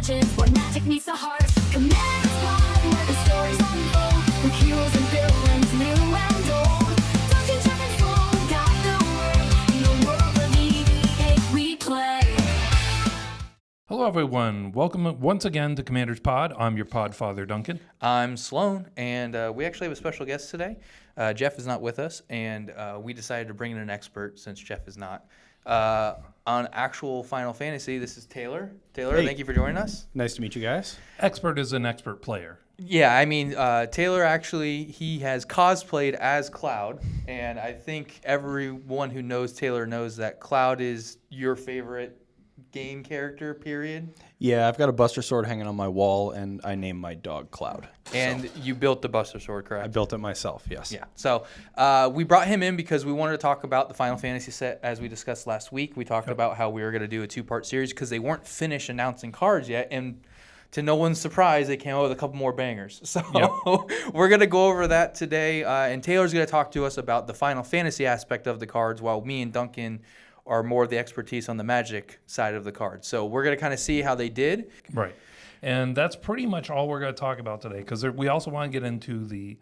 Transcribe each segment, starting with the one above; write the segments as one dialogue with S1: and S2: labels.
S1: legends where magic meets the heart. Commanders Pod, where the stories unfold, with heroes and villains new and old. Duncan and Sloan got the word, in the world of EVA we play.
S2: Hello, everyone. Welcome once again to Commander's Pod. I'm your pod father, Duncan.
S3: I'm Sloan, and we actually have a special guest today. Jeff is not with us, and we decided to bring in an expert since Jeff is not. On actual Final Fantasy, this is Taylor. Taylor,
S4: Hey.
S3: Thank you for joining us.
S4: Nice to meet you guys.
S2: Expert is an expert player.
S3: Yeah, I mean, Taylor actually, he has cosplayed as Cloud, and I think everyone who knows Taylor knows that Cloud is your favorite game character, period.
S4: Yeah, I've got a Buster Sword hanging on my wall, and I named my dog Cloud.
S3: And you built the Buster Sword, correct?
S4: I built it myself, yes.
S3: Yeah. So we brought him in because we wanted to talk about the Final Fantasy set as we discussed last week. We talked about how we were going to do a two-part series because they weren't finished announcing cards yet. And to no one's surprise, they came out with a couple more bangers. So we're going to go over that today. And Taylor's going to talk to us about the Final Fantasy aspect of the cards while me and Duncan are more of the expertise on the Magic side of the cards. So we're going to kind of see how they did.
S2: Right. And that's pretty much all we're going to talk about today because we also want to get into the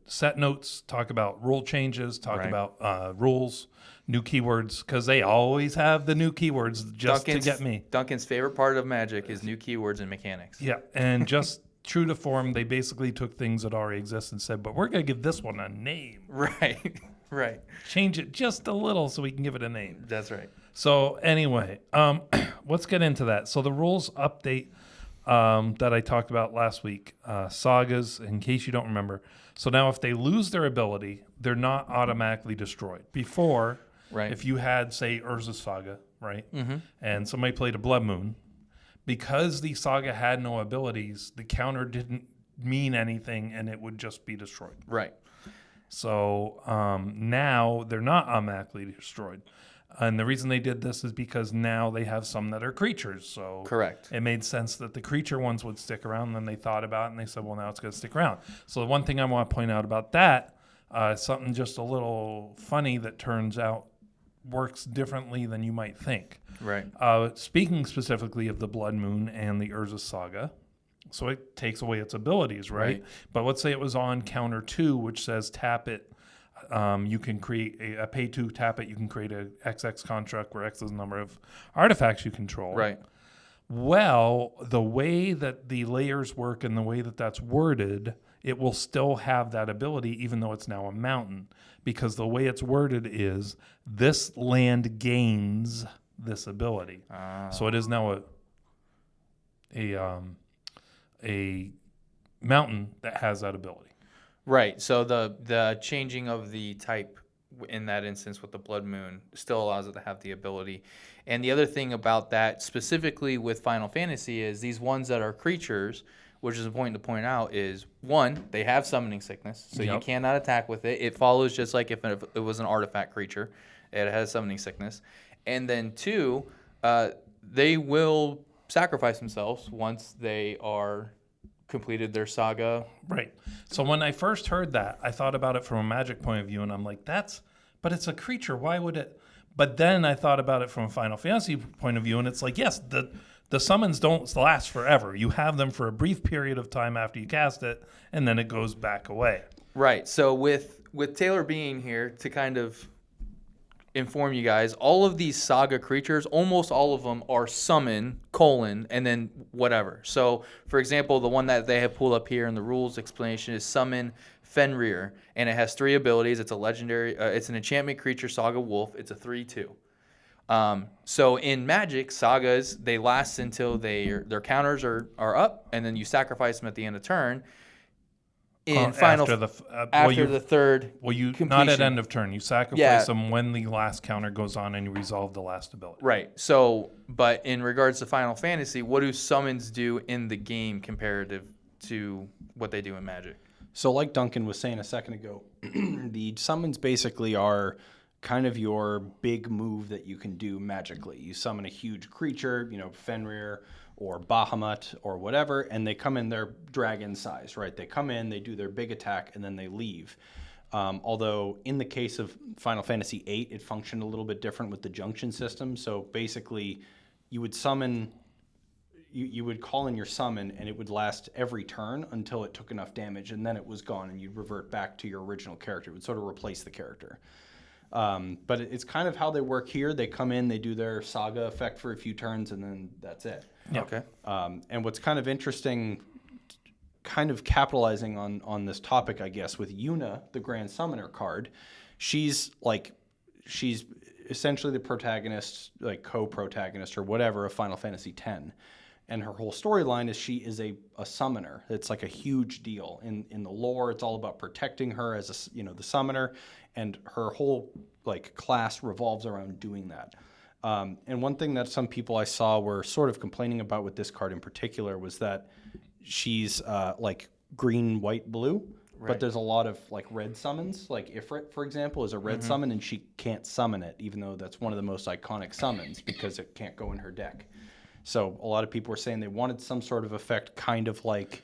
S2: set notes, talk about rule changes, talk about rules, new keywords, because they always have the new keywords just to get me.
S3: Duncan's favorite part of Magic is new keywords and mechanics.
S2: Yeah, and just true to form, they basically took things that already exist and said, but we're going to give this one a name.
S3: Right, right.
S2: Change it just a little so we can give it a name.
S3: That's right.
S2: So anyway, let's get into that. So the rules update that I talked about last week, sagas, in case you don't remember. So now if they lose their ability, they're not automatically destroyed. Before, if you had, say, Urza's Saga, right, and somebody played a Blood Moon, because the saga had no abilities, the counter didn't mean anything and it would just be destroyed.
S3: Right.
S2: So now they're not automatically destroyed. And the reason they did this is because now they have some that are creatures. So
S3: correct.
S2: It made sense that the creature ones would stick around. And then they thought about it and they said, well, now it's going to stick around. So the one thing I want to point out about that, something just a little funny that turns out works differently than you might think.
S3: Right.
S2: Speaking specifically of the Blood Moon and the Urza Saga, so it takes away its abilities, right? But let's say it was on counter 2, which says tap it. You can create a pay to tap it. You can create a XX construct where X is the number of artifacts you control.
S3: Right.
S2: Well, the way that the layers work and the way that that's worded, it will still have that ability even though it's now a mountain. Because the way it's worded is this land gains this ability. So it is now a mountain that has that ability.
S3: Right. So the changing of the type in that instance with the Blood Moon still allows it to have the ability. And the other thing about that specifically with Final Fantasy is these ones that are creatures, which is important to point out, is one, they have summoning sickness, so you cannot attack with it. It follows just like if it was an artifact creature. It has summoning sickness. And then two, they will sacrifice themselves once they are completed their saga.
S2: Right. So when I first heard that, I thought about it from a Magic point of view, and I'm like, but it's a creature. Why would it? But then I thought about it from a Final Fantasy point of view, and it's like, yes, the summons don't last forever. You have them for a brief period of time after you cast it, and then it goes back away.
S3: Right. So with Taylor being here to kind of inform you guys, all of these saga creatures, almost all of them are summon, and then whatever. So, for example, the one that they have pulled up here in the rules explanation is summon Fenrir, and it has 3 abilities. It's a legendary, it's an enchantment creature, Saga Wolf. It's a 3/2. So in Magic, sagas, they last until their counters are up, and then you sacrifice them at the end of turn. In Final after the third completion.
S2: Not at end of turn. You sacrifice them when the last counter goes on and you resolve the last ability.
S3: Right. So, but in regards to Final Fantasy, what do summons do in the game comparative to what they do in Magic?
S4: So like Duncan was saying a second ago, the summons basically are kind of your big move that you can do magically. You summon a huge creature, Fenrir or Bahamut or whatever, and they come in their dragon size, right? They come in, they do their big attack, and then they leave. Although in the case of Final Fantasy VIII, it functioned a little bit different with the junction system. So basically, you would summon you would call in your summon, and it would last every turn until it took enough damage, and then it was gone, and you'd revert back to your original character. It would sort of replace the character. But it's kind of how they work here. They come in, they do their saga effect for a few turns, and then that's it.
S2: Yeah.
S3: Okay.
S4: And what's kind of interesting, kind of capitalizing on this topic, I guess, with Yuna, the Grand Summoner card, she's essentially the protagonist, like co-protagonist or whatever of Final Fantasy X. And her whole storyline is she is a summoner. It's like a huge deal. In the lore, it's all about protecting her as the summoner, and her whole like class revolves around doing that. And one thing that some people I saw were sort of complaining about with this card in particular was that she's like green, white, blue.
S3: Right.
S4: But there's a lot of like red summons. Like Ifrit, for example, is a red summon, and she can't summon it, even though that's one of the most iconic summons because it can't go in her deck. So a lot of people were saying they wanted some sort of effect, kind of like,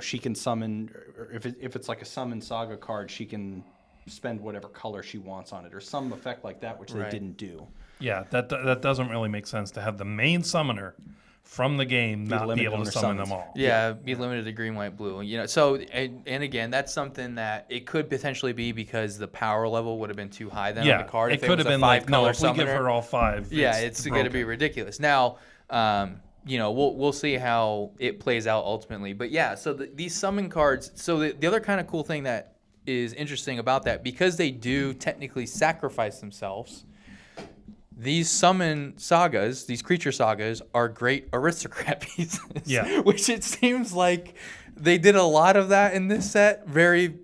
S4: she can summon, or if it's like a summon saga card, she can spend whatever color she wants on it, or some effect like that, which they didn't do.
S2: Yeah, that doesn't really make sense to have the main summoner from the game not be able to summon them all.
S3: Yeah, be limited to green, white, blue. So and again, that's something that it could potentially be because the power level would have been too high then on the card.
S2: It could have been like, no, if we give her all 5,
S3: it's going to be ridiculous. Now, we'll see how it plays out ultimately. But yeah, so these summon cards. So the other kind of cool thing that is interesting about that, because they do technically sacrifice themselves, these summon sagas, these creature sagas, are great aristocrat pieces.
S2: Yeah.
S3: Which it seems like they did a lot of that in this set. Very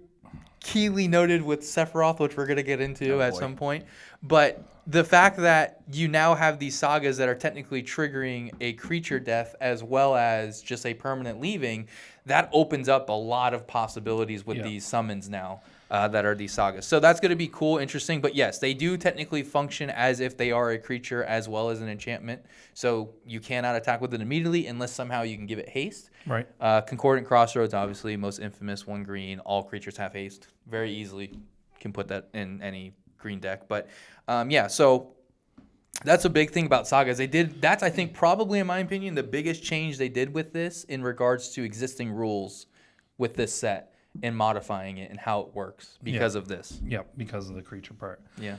S3: keenly noted with Sephiroth, which we're going to get into at some point. But the fact that you now have these sagas that are technically triggering a creature death as well as just a permanent leaving, that opens up a lot of possibilities with these summons now. That are these sagas. So that's going to be cool, interesting. But yes, they do technically function as if they are a creature as well as an enchantment. So you cannot attack with it immediately unless somehow you can give it haste.
S2: Right.
S3: Concordant Crossroads, obviously, most infamous, 1 green. All creatures have haste. Very easily can put that in any green deck. But so that's a big thing about sagas. That's, I think, probably, in my opinion, the biggest change they did with this in regards to existing rules with this set. And modifying it and how it works because of this.
S2: Yeah, because of the creature part.
S3: Yeah.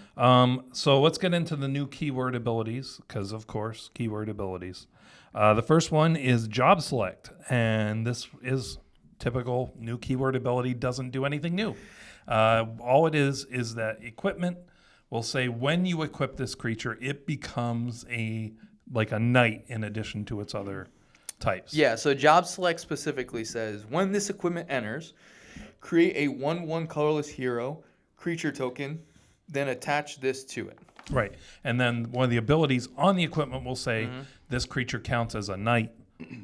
S2: So let's get into the new keyword abilities, because, of course, keyword abilities. The first one is Job Select, and this is typical new keyword ability, doesn't do anything new. All it is that equipment will say when you equip this creature, it becomes a knight in addition to its other types.
S3: Yeah, so Job Select specifically says, when this equipment enters, create a 1/1 colorless hero creature token, then attach this to it.
S2: Right. And then one of the abilities on the equipment will say this creature counts as a knight,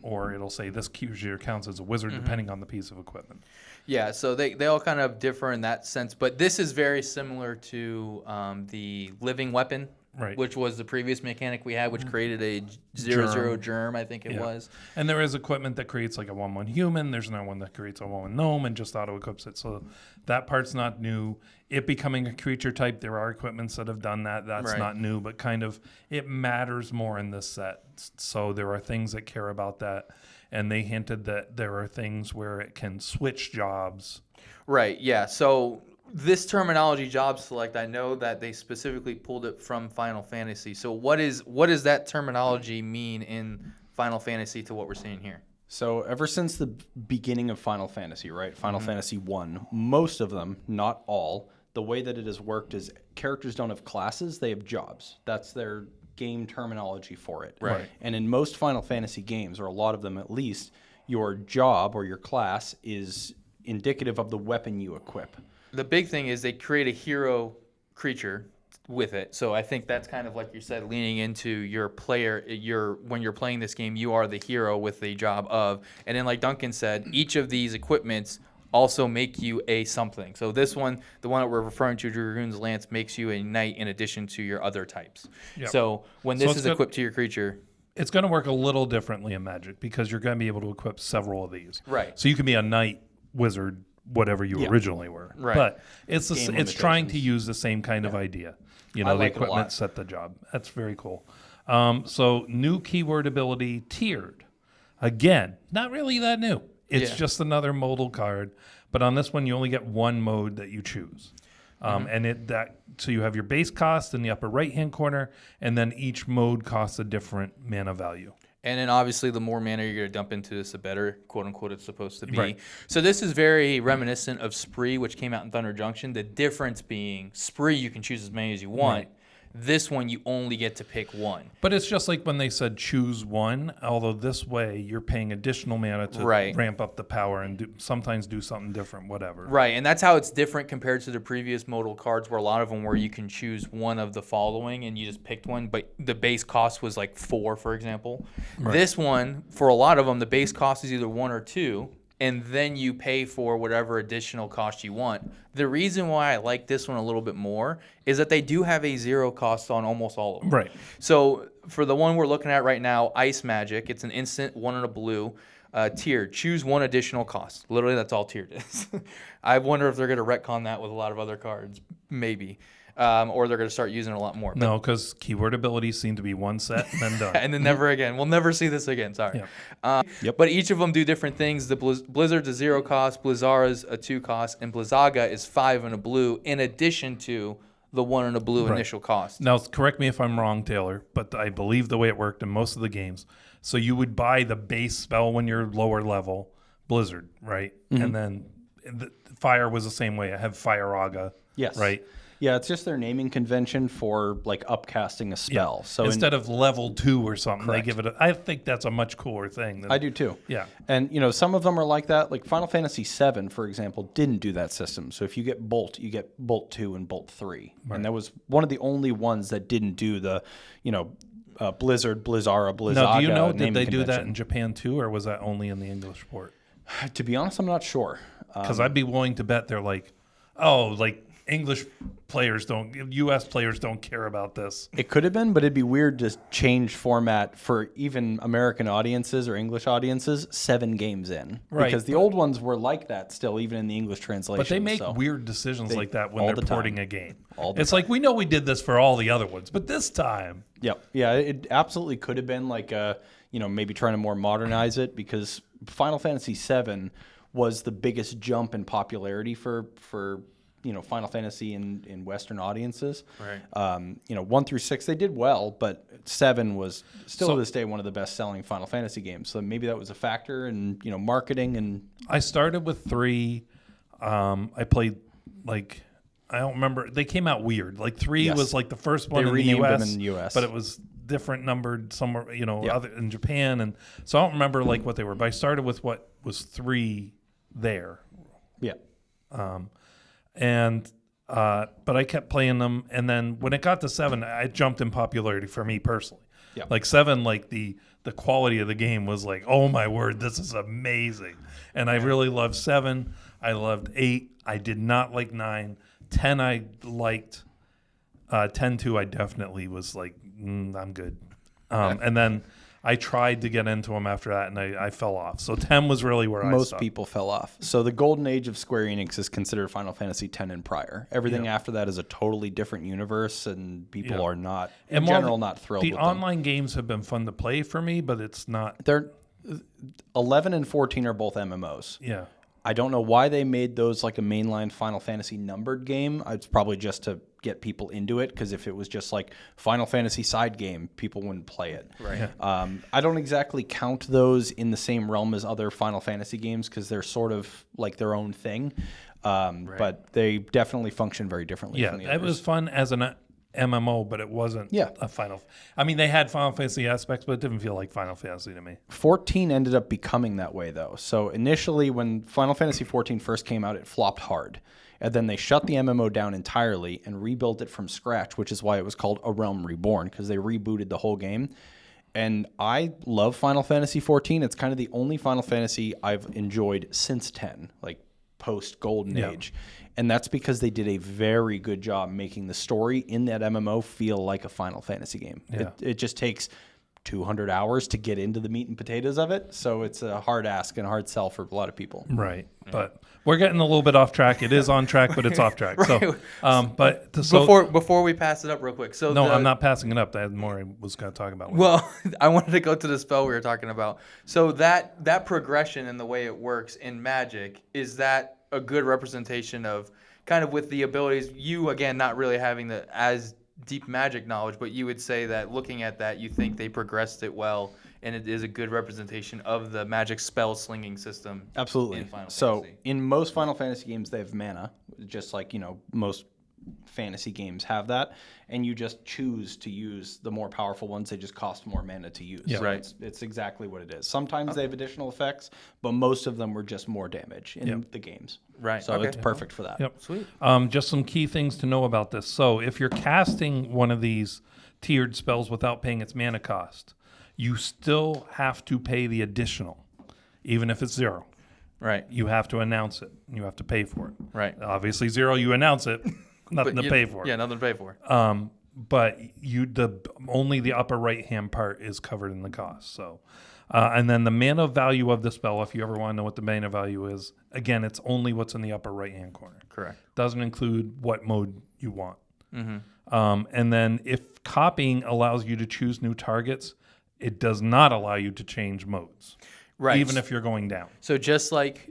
S2: or it'll say this creature counts as a wizard, depending on the piece of equipment.
S3: Yeah, so they all kind of differ in that sense, but this is very similar to the living weapon, which was the previous mechanic we had, which created a 0/0 germ, I think it was.
S2: And there is equipment that creates like a 1/1 human. There's no one that creates a 1/1 gnome and just auto-equips it. So that part's not new. It becoming a creature type, there are equipments that have done that. That's not new, but kind of it matters more in this set. So there are things that care about that. And they hinted that there are things where it can switch jobs.
S3: Right, yeah. So this terminology, Job Select, I know that they specifically pulled it from Final Fantasy. So what does that terminology mean in Final Fantasy to what we're seeing here?
S4: So ever since the beginning of Final Fantasy, right? Final Fantasy 1, most of them, not all, the way that it has worked is characters don't have classes, they have jobs. That's their game terminology for it.
S3: Right.
S4: And in most Final Fantasy games, or a lot of them at least, your job or your class is indicative of the weapon you equip.
S3: The big thing is they create a hero creature with it. So I think that's kind of like you said, leaning into your player. When you're playing this game, you are the hero with the job of. And then, like Duncan said, each of these equipments also make you a something. So this one, the one that we're referring to, Dragoon's Lance, makes you a knight in addition to your other types. Yep. So when this is equipped to your creature,
S2: it's going to work a little differently in Magic because you're going to be able to equip several of these.
S3: Right.
S2: So you can be a knight, wizard, whatever you originally were.
S3: Right.
S2: But it's
S4: Game
S2: it's trying to
S4: limitations.
S2: use the same kind of idea. You
S4: I
S2: know, the
S4: like it a lot.
S2: equipment set the job. That's very cool. So new keyword ability, tiered. Again, not really that new. It's
S3: Yeah.
S2: just another modal card. But on this one, you only get one mode that you choose. So you have your base cost in the upper right-hand corner, and then each mode costs a different mana value.
S3: And then obviously the more mana you're going to dump into this, the better, quote unquote, it's supposed to be.
S2: Right.
S3: So this is very reminiscent of Spree, which came out in Thunder Junction. The difference being Spree, you can choose as many as you want.
S2: Right.
S3: This one, you only get to pick one.
S2: But it's just like when they said choose one, although this way you're paying additional mana to
S3: Right.
S2: ramp up the power and sometimes do something different, whatever.
S3: Right, and that's how it's different compared to the previous modal cards where a lot of them where you can choose one of the following and you just picked one, but the base cost was like 4, for example. This one, for a lot of them, the base cost is either 1 or 2, and then you pay for whatever additional cost you want. The reason why I like this one a little bit more is that they do have a 0 cost on almost all of them.
S2: Right.
S3: So for the one we're looking at right now, Ice Magic, it's an instant 1 and a blue. Tiered. Choose one additional cost. Literally, that's all tiered is. I wonder if they're going to retcon that with a lot of other cards. Maybe. Or they're going to start using it a lot more. But,
S2: No, because keyword abilities seem to be one set and then done.
S3: and then never again. We'll never see this again. Sorry.
S2: Yeah.
S3: But each of them do different things. The Blizzard's a 0 cost, Blizzara's a 2 cost, and Blizzaga is 5 and a blue in addition to the 1 and a blue initial cost.
S2: Now, correct me if I'm wrong, Taylor, but I believe the way it worked in most of the games. So you would buy the base spell when you're lower level, Blizzard, right? And then the Fire was the same way. I have Fire-Aga,
S4: Yes.
S2: right?
S4: Yeah, it's just their naming convention for like upcasting a spell. So
S2: instead of level 2 or something,
S4: Correct.
S2: they give it. I think that's a much cooler thing. Than,
S4: I do too.
S2: Yeah.
S4: And some of them are like that. Like Final Fantasy VII, for example, didn't do that system. So if you get Bolt, you get Bolt 2 and Bolt 3. And that was one of the only ones that didn't do the, Blizzard, Blizzara, Blizzaga.
S2: Now, do you know, did
S4: naming
S2: they do that
S4: convention.
S2: in Japan too, or was that only in the English port?
S4: To be honest, I'm not sure.
S2: Because I'd be willing to bet they're like, English players don't, U.S. players don't care about this.
S4: It could have been, but it'd be weird to change format for even American audiences or English audiences 7 games in.
S2: Right,
S4: Because the old ones were like that still, even in the English translation.
S2: But they make
S4: so.
S2: weird decisions like that when
S4: all
S2: they're
S4: the time.
S2: porting a game.
S4: All the
S2: It's like, we know we did this for all the other ones, but this time.
S4: Yep. Yeah, it absolutely could have been like maybe trying to more modernize it because Final Fantasy VII was the biggest jump in popularity for Final Fantasy in Western audiences.
S3: Right.
S4: 1 through 6 they did well, but 7 was still to this day one of the best selling Final Fantasy games. So maybe that was a factor in marketing and.
S2: I started with 3. I played I don't remember. They came out weird. 3
S4: Yes.
S2: was the first one
S4: They
S2: in the
S4: renamed
S2: US,
S4: them in the US.
S2: but it was different numbered somewhere, other in Japan, and so I don't remember what they were. But I started with what was 3 there,
S4: Yeah.
S2: but I kept playing them, and then when it got to 7, I jumped in popularity for me personally.
S4: Yeah.
S2: 7, the quality of the game was oh my word, this is amazing, and I really loved 7. I loved 8. I did not like 9. 10 I liked. 10 2 I definitely was I'm good. And then I tried to get into them after that, and I fell off. So 10 was really where I
S4: Most
S2: stopped.
S4: people fell off. So the golden age of Square Enix is considered Final Fantasy X and prior. Everything after that is a totally different universe, and people are not, in general, not thrilled
S2: The
S4: with them.
S2: online games have been fun to play for me, but it's not.
S4: They're 11 and 14 are both MMOs.
S2: Yeah.
S4: I don't know why they made those like a mainline Final Fantasy numbered game. It's probably just to get people into it, because if it was just like Final Fantasy side game, people wouldn't play it.
S3: Right.
S4: I don't exactly count those in the same realm as other Final Fantasy games because they're sort of like their own thing. But they definitely function very differently.
S2: Yeah,
S4: from the
S2: it
S4: others.
S2: was fun as an MMO, but it wasn't a Final. I mean, they had Final Fantasy aspects, but it didn't feel like Final Fantasy to me.
S4: 14 ended up becoming that way, though. So initially, when Final Fantasy 14 first came out, it flopped hard. And then they shut the MMO down entirely and rebuilt it from scratch, which is why it was called A Realm Reborn, because they rebooted the whole game. And I love Final Fantasy 14. It's kind of the only Final Fantasy I've enjoyed since 10, like post Golden Age. And that's because they did a very good job making the story in that MMO feel like a Final Fantasy game.
S2: Yeah.
S4: It just takes 200 hours to get into the meat and potatoes of it. So it's a hard ask and a hard sell for a lot of people.
S2: Right. But we're getting a little bit off track. It is on track, but it's off track.
S3: Right.
S2: So,
S3: Before we pass it up real quick. So
S2: no, I'm not passing it up. I had more I was going to talk about.
S3: Well, I wanted to go to the spell we were talking about. So that progression and the way it works in Magic, is that a good representation of kind of with the abilities, you again not really having the as deep Magic knowledge, but you would say that looking at that, you think they progressed it well, and it is a good representation of the Magic spell slinging system.
S4: Absolutely.
S3: In Final
S4: So
S3: Fantasy.
S4: in most Final Fantasy games, they have mana, just like, most fantasy games have that, and you just choose to use the more powerful ones. They just cost more mana to use.
S2: Yeah.
S4: So
S3: Right.
S4: it's exactly what it is. Sometimes they have additional effects, but most of them were just more damage in the games.
S3: Right.
S4: So
S3: Okay.
S4: it's perfect for that.
S2: Yep.
S3: Sweet.
S2: Just some key things to know about this. So if you're casting one of these tiered spells without paying its mana cost, you still have to pay the additional, even if it's 0.
S3: Right.
S2: You have to announce it. You have to pay for it.
S3: Right.
S2: Obviously, 0, you announce it, nothing
S3: But
S2: to pay for.
S3: Yeah, nothing to pay for.
S2: But only the upper right hand part is covered in the cost. So, and then the mana value of the spell, if you ever want to know what the mana value is, again, it's only what's in the upper right hand corner.
S3: Correct.
S2: Doesn't include what mode you want. And then if copying allows you to choose new targets, it does not allow you to change modes.
S3: Right.
S2: Even if you're going down.
S3: So just like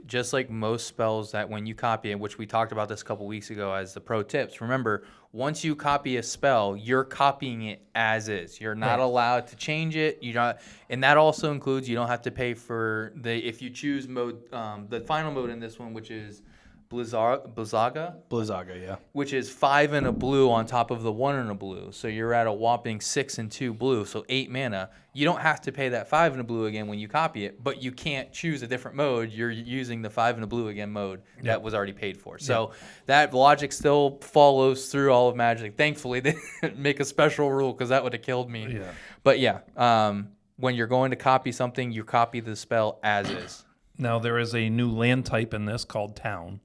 S3: most spells that when you copy it, which we talked about this a couple weeks ago as the pro tips, remember, once you copy a spell, you're copying it as is. You're not allowed to change it. And that also includes you don't have to pay for if you choose mode, the final mode in this one, which is Blizzaga,
S4: Yeah.
S3: which is 5 and a blue on top of the 1 and a blue. So you're at a whopping 6 and 2 blue, so 8 mana. You don't have to pay that 5 and a blue again when you copy it, but you can't choose a different mode. You're using the 5 and a blue again mode that was already paid for. So that logic still follows through all of Magic. Thankfully, they didn't make a special rule because that would have killed me.
S2: Yeah.
S3: But yeah, when you're going to copy something, you copy the spell as is.
S2: Now, there is a new land type in this called Town.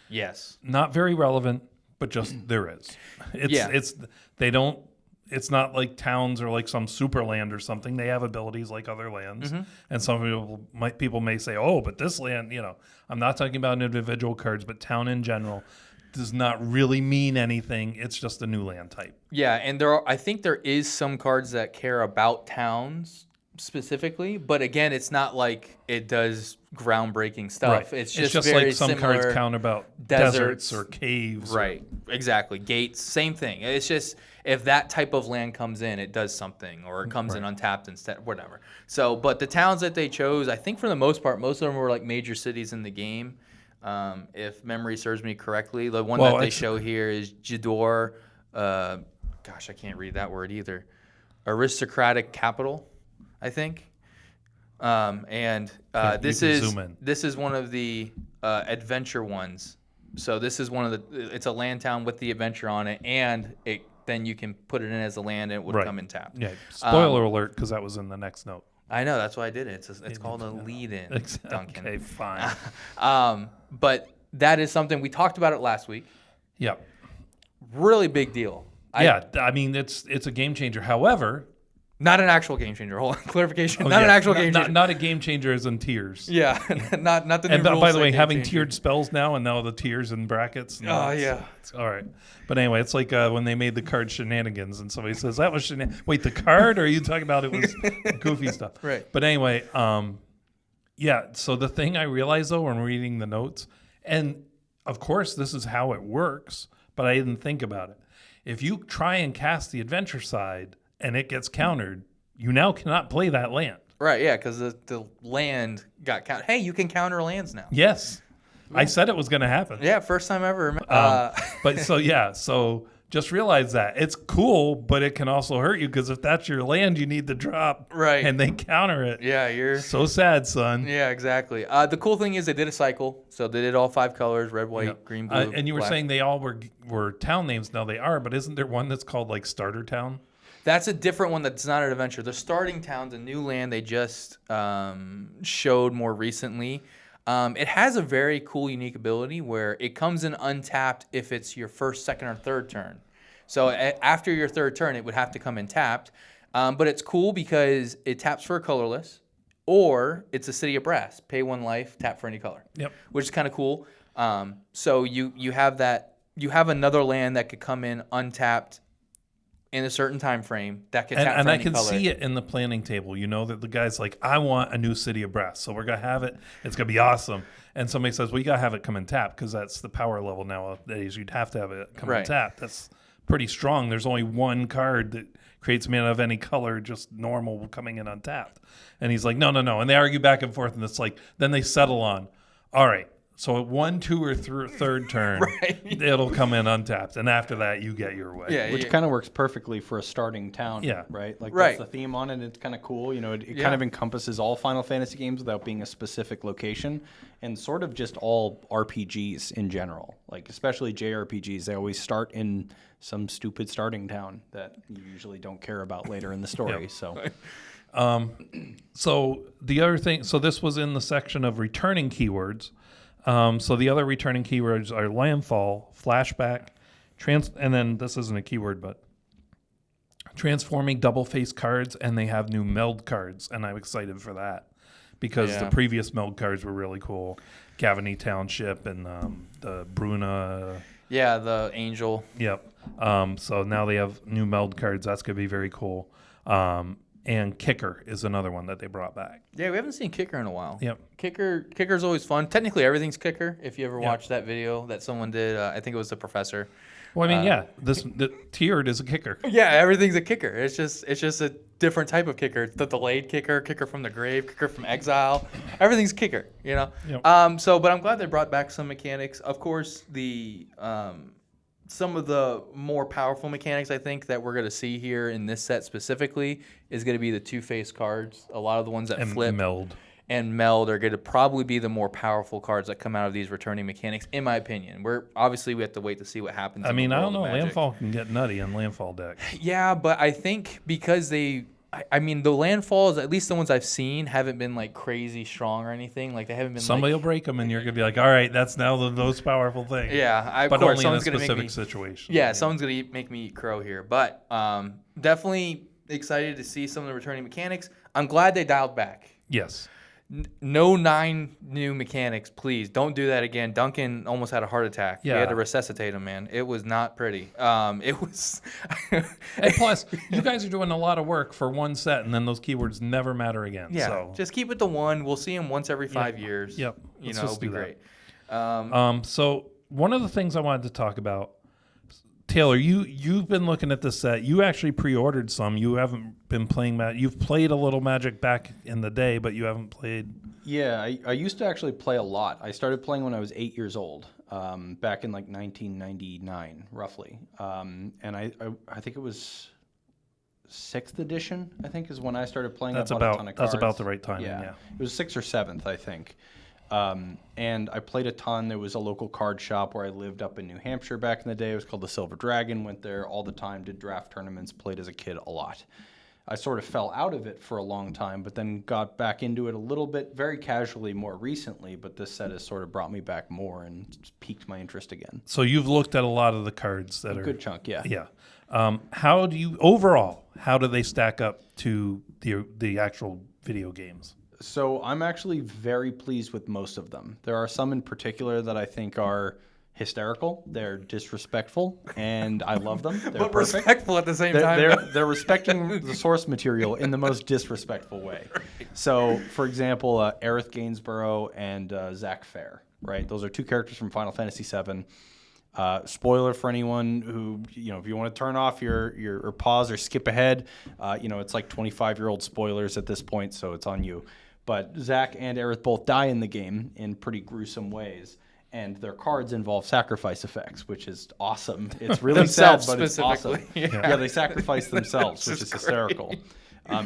S3: Yes.
S2: Not very relevant, but just there is. It's not like towns or like some super land or something. They have abilities like other lands. And some people may say, oh, but this land, I'm not talking about individual cards, but town in general does not really mean anything. It's just a new land type.
S3: Yeah, and I think there is some cards that care about towns specifically, but again, it's not like it does groundbreaking stuff.
S2: Right.
S3: It's just very
S2: like some
S3: similar
S2: cards count about
S3: deserts
S2: or caves.
S3: Right, exactly. Gates, same thing. It's just if that type of land comes in, it does something, or it comes in untapped instead, whatever. So, but the towns that they chose, I think for the most part, most of them were like major cities in the game. If memory serves me correctly, the one that they show here is Jador. Gosh, I can't read that word either. Aristocratic capital, I think. This is one of the adventure ones. So this is one of it's a land town with the adventure on it, and then you can put it in as a land and it would come in tapped.
S2: Yeah. Spoiler alert, because that was in the next note.
S3: I know, that's why I did it. It's called a lead-in, Duncan.
S2: Okay, fine.
S3: But that is something we talked about it last week.
S2: Yeah.
S3: Really big deal.
S2: I mean, it's a game changer. However,
S3: not an actual game changer. Hold on, clarification.
S2: an
S3: actual game changer.
S2: Not a game changer as in tiers.
S3: Yeah, not the new
S2: And
S3: rules
S2: by the
S3: say
S2: way,
S3: game
S2: having
S3: changer.
S2: tiered spells now, and now the tiers and brackets.
S3: Oh, yeah.
S2: It's all right. But anyway, it's like when they made the card shenanigans, and somebody says that was Wait, the card? Or are you talking about it was goofy stuff?
S3: Right.
S2: But anyway, yeah. So the thing I realized though when reading the notes, and of course this is how it works, but I didn't think about it. If you try and cast the adventure side and it gets countered, you now cannot play that land.
S3: Right, yeah, because the land got counted. Hey, you can counter lands now.
S2: Yes. I said it was going to happen.
S3: Yeah, first time ever.
S2: But so just realize that. It's cool, but it can also hurt you because if that's your land, you need to drop.
S3: Right.
S2: And they counter it.
S3: Yeah, you're...
S2: So sad, son.
S3: Yeah, exactly. The cool thing is they did a cycle. So they did all 5 colors, red, white, green, blue,
S2: And you were
S3: black.
S2: saying they all were town names. Now they are, but isn't there one that's called like Starter Town?
S3: That's a different one that's not an adventure. The starting town's a new land they just showed more recently. It has a very cool, unique ability where it comes in untapped if it's your first, second, or third turn. So after your third turn, it would have to come in tapped. But it's cool because it taps for a colorless, or it's a City of Brass. Pay 1 life, tap for any color.
S2: Yep.
S3: Which is kind of cool. So you have that. You have another land that could come in untapped in a certain time frame that can tap
S2: And
S3: for
S2: I
S3: any
S2: can
S3: color.
S2: see it in the planning table. You know that the guy's like, I want a new City of Brass, so we're gonna have it. It's gonna be awesome. And somebody says, well, you gotta have it come and tap because that's the power level nowadays. You'd have to have it come and
S3: Right.
S2: tap. That's pretty strong. There's only one card that creates mana of any color, just normal coming in untapped. And he's like, no. And they argue back and forth, and it's like, then they settle on, all right. So at 1, 2, or third turn, it'll come in untapped, and after that, you get your way.
S3: Yeah,
S4: Which kind of works perfectly for a starting town,
S2: Yeah.
S4: right? Like
S3: Right.
S4: that's the theme on it. It's kind of cool. You know, it
S3: Yeah.
S4: kind of encompasses all Final Fantasy games without being a specific location, and sort of just all RPGs in general. Like especially JRPGs, they always start in some stupid starting town that you usually don't care about later in the story.
S2: Yep.
S4: So
S2: So the other thing, so this was in the section of returning keywords. So the other returning keywords are landfall, flashback, and then this isn't a keyword, but transforming double face cards, and they have new meld cards, and I'm excited for that because the
S3: Yeah.
S2: previous meld cards were really cool. Cavany Township and the Bruna.
S3: Yeah, the Angel.
S2: Yep. So now they have new meld cards. That's going to be very cool. And Kicker is another one that they brought back.
S3: Yeah, we haven't seen Kicker in a while.
S2: Yep.
S3: Kicker's always fun. Technically, everything's Kicker. If you ever watched that video that someone did, I think it was the professor.
S2: Well, I mean, the tiered is a kicker.
S3: Yeah, everything's a kicker. It's just a different type of kicker. The delayed kicker, kicker from the grave, kicker from exile. Everything's kicker, you know.
S2: Yep.
S3: But I'm glad they brought back some mechanics. Of course, the some of the more powerful mechanics I think that we're gonna see here in this set specifically is gonna be the two-face cards. A lot of the ones that
S2: And
S3: flip
S2: meld.
S3: and meld are going to probably be the more powerful cards that come out of these returning mechanics, in my opinion. We have to wait to see what happens.
S2: I
S3: in the
S2: mean, I don't
S3: world
S2: know.
S3: of Magic.
S2: Landfall can get nutty in Landfall deck.
S3: Yeah, but I think because the landfalls, at least the ones I've seen, haven't been like crazy strong or anything. Like they haven't been.
S2: Somebody will break them, and you're gonna be like, "All right, that's now the most powerful thing."
S3: Yeah,
S2: but
S3: of course,
S2: only in a
S3: someone's gonna
S2: specific
S3: make me,
S2: situation.
S3: Yeah, someone's gonna make me eat crow here, but definitely excited to see some of the returning mechanics. I'm glad they dialed back.
S2: Yes.
S3: No 9 new mechanics, please. Don't do that again. Duncan almost had a heart attack. We
S2: Yeah.
S3: had to resuscitate him, man. It was not pretty. It was.
S2: And plus, you guys are doing a lot of work for one set, and then those keywords never matter again.
S3: Yeah,
S2: So.
S3: just keep it to 1. We'll see him once every 5 years.
S2: Yep.
S3: You
S2: Let's
S3: know,
S2: just
S3: it'll be
S2: do that.
S3: great.
S2: So one of the things I wanted to talk about, Taylor, you've been looking at this set. You actually pre-ordered some. You haven't been playing Magic. You've played a little Magic back in the day, but you haven't played.
S4: yeah, I used to actually play a lot. I started playing when I was 8 years old, back in like 1999, roughly. And I think it was 6th edition, I think, is when I started playing.
S2: That's
S4: I bought a ton of cards.
S2: that's about the right timing. Yeah.
S4: It was 6th or 7th, I think. And I played a ton. There was a local card shop where I lived up in New Hampshire back in the day. It was called the Silver Dragon. Went there all the time, did draft tournaments, played as a kid a lot. I sort of fell out of it for a long time, but then got back into it a little bit, very casually more recently. But this set has sort of brought me back more and piqued my interest again.
S2: So you've looked at a lot of the cards that
S4: A
S2: are
S4: good chunk, yeah.
S2: Yeah. How do they stack up to the actual video games?
S4: So I'm actually very pleased with most of them. There are some in particular that I think are hysterical. They're disrespectful, and I love them. They're
S3: But
S4: perfect.
S3: respectful at the same time.
S4: They're respecting the source material in the most disrespectful way. So, for example, Aerith Gainsborough and Zach Fair, right? Those are 2 characters from Final Fantasy VII. Spoiler for anyone who, if you want to turn off your or pause or skip ahead, it's like 25-year-old spoilers at this point, so it's on you. But Zach and Aerith both die in the game in pretty gruesome ways. And their cards involve sacrifice effects, which is awesome. It's really sad,
S3: Themselves
S4: but it's awesome.
S3: specifically.
S4: Yeah, they sacrifice themselves, which is
S3: That's
S4: hysterical.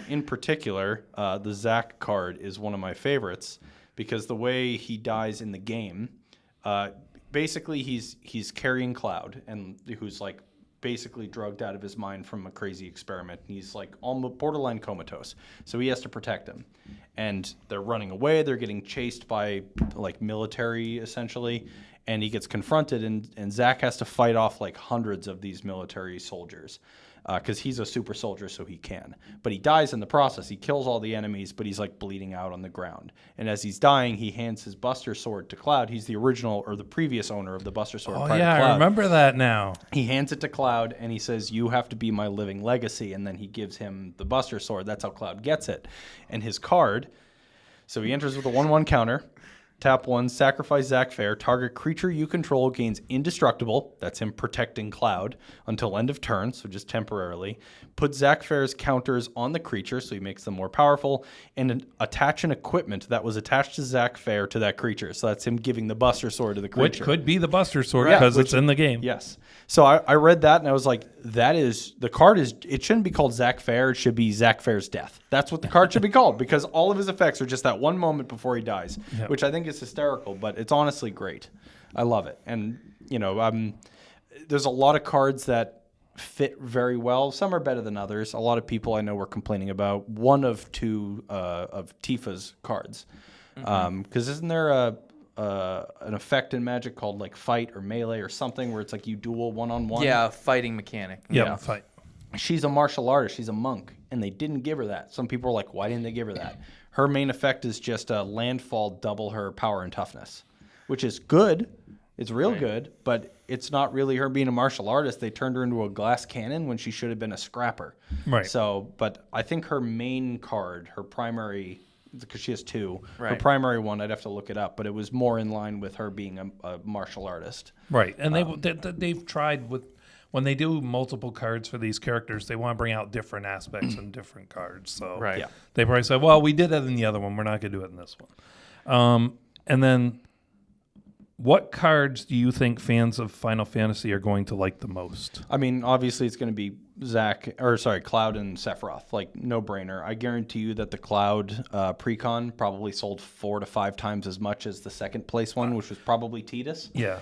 S4: In particular, the Zach card is one of my favorites because the way he dies in the game, basically he's carrying Cloud, and who's like basically drugged out of his mind from a crazy experiment. He's like almost borderline comatose, so he has to protect him. And they're running away. They're getting chased by like military essentially, and he gets confronted. And Zach has to fight off like hundreds of these military soldiers. because he's a super soldier, so he can. But he dies in the process. He kills all the enemies, but he's like bleeding out on the ground. And as he's dying, he hands his Buster Sword to Cloud. He's the original or the previous owner of the Buster Sword.
S2: Oh
S4: prior
S2: yeah,
S4: to Cloud.
S2: I remember that now.
S4: He hands it to Cloud, and he says, "You have to be my living legacy." And then he gives him the Buster Sword. That's how Cloud gets it. And his card, so he enters with a 1/1 counter. Tap 1, sacrifice Zac Fair. Target creature you control gains indestructible. That's him protecting Cloud until end of turn, so just temporarily. Put Zac Fair's counters on the creature, so he makes them more powerful. And attach an equipment that was attached to Zac Fair to that creature. So that's him giving the Buster Sword to the creature.
S2: Which could be the Buster Sword
S4: Yeah,
S2: because
S4: which-
S2: it's in the game.
S4: Yes. So I read that and I was like, the card it shouldn't be called Zac Fair. It should be Zac Fair's death. That's what the card should be called because all of his effects are just that one moment before he dies, which I think is hysterical, but it's honestly great. I love it. And, there's a lot of cards that fit very well. Some are better than others. A lot of people I know were complaining about one of two of Tifa's cards. Because isn't there an effect in Magic called like fight or melee or something where it's like you duel one-on-one?
S3: Yeah, fighting mechanic.
S2: Yeah, fight.
S4: She's a martial artist. She's a monk, and they didn't give her that. Some people are like, why didn't they give her that? Her main effect is just a landfall double her power and toughness, which is good. It's real good, but it's not really her being a martial artist. They turned her into a glass cannon when she should have been a scrapper.
S2: Right.
S4: So, but I think her main card, her primary, because she has two, her
S3: Right.
S4: primary one, I'd have to look it up, but it was more in line with her being a martial artist.
S2: Right, and they've tried with when they do multiple cards for these characters, they want to bring out different aspects and different cards. So
S3: Right.
S4: Yeah.
S2: they probably said, "Well, we did that in the other one. We're not going to do it in this one." And then, what cards do you think fans of Final Fantasy are going to like the most?
S4: I mean, obviously it's going to be Cloud and Sephiroth, like no brainer. I guarantee you that the Cloud precon probably sold 4 to 5 times as much as the second place one, which was probably Tidus.
S2: Yeah,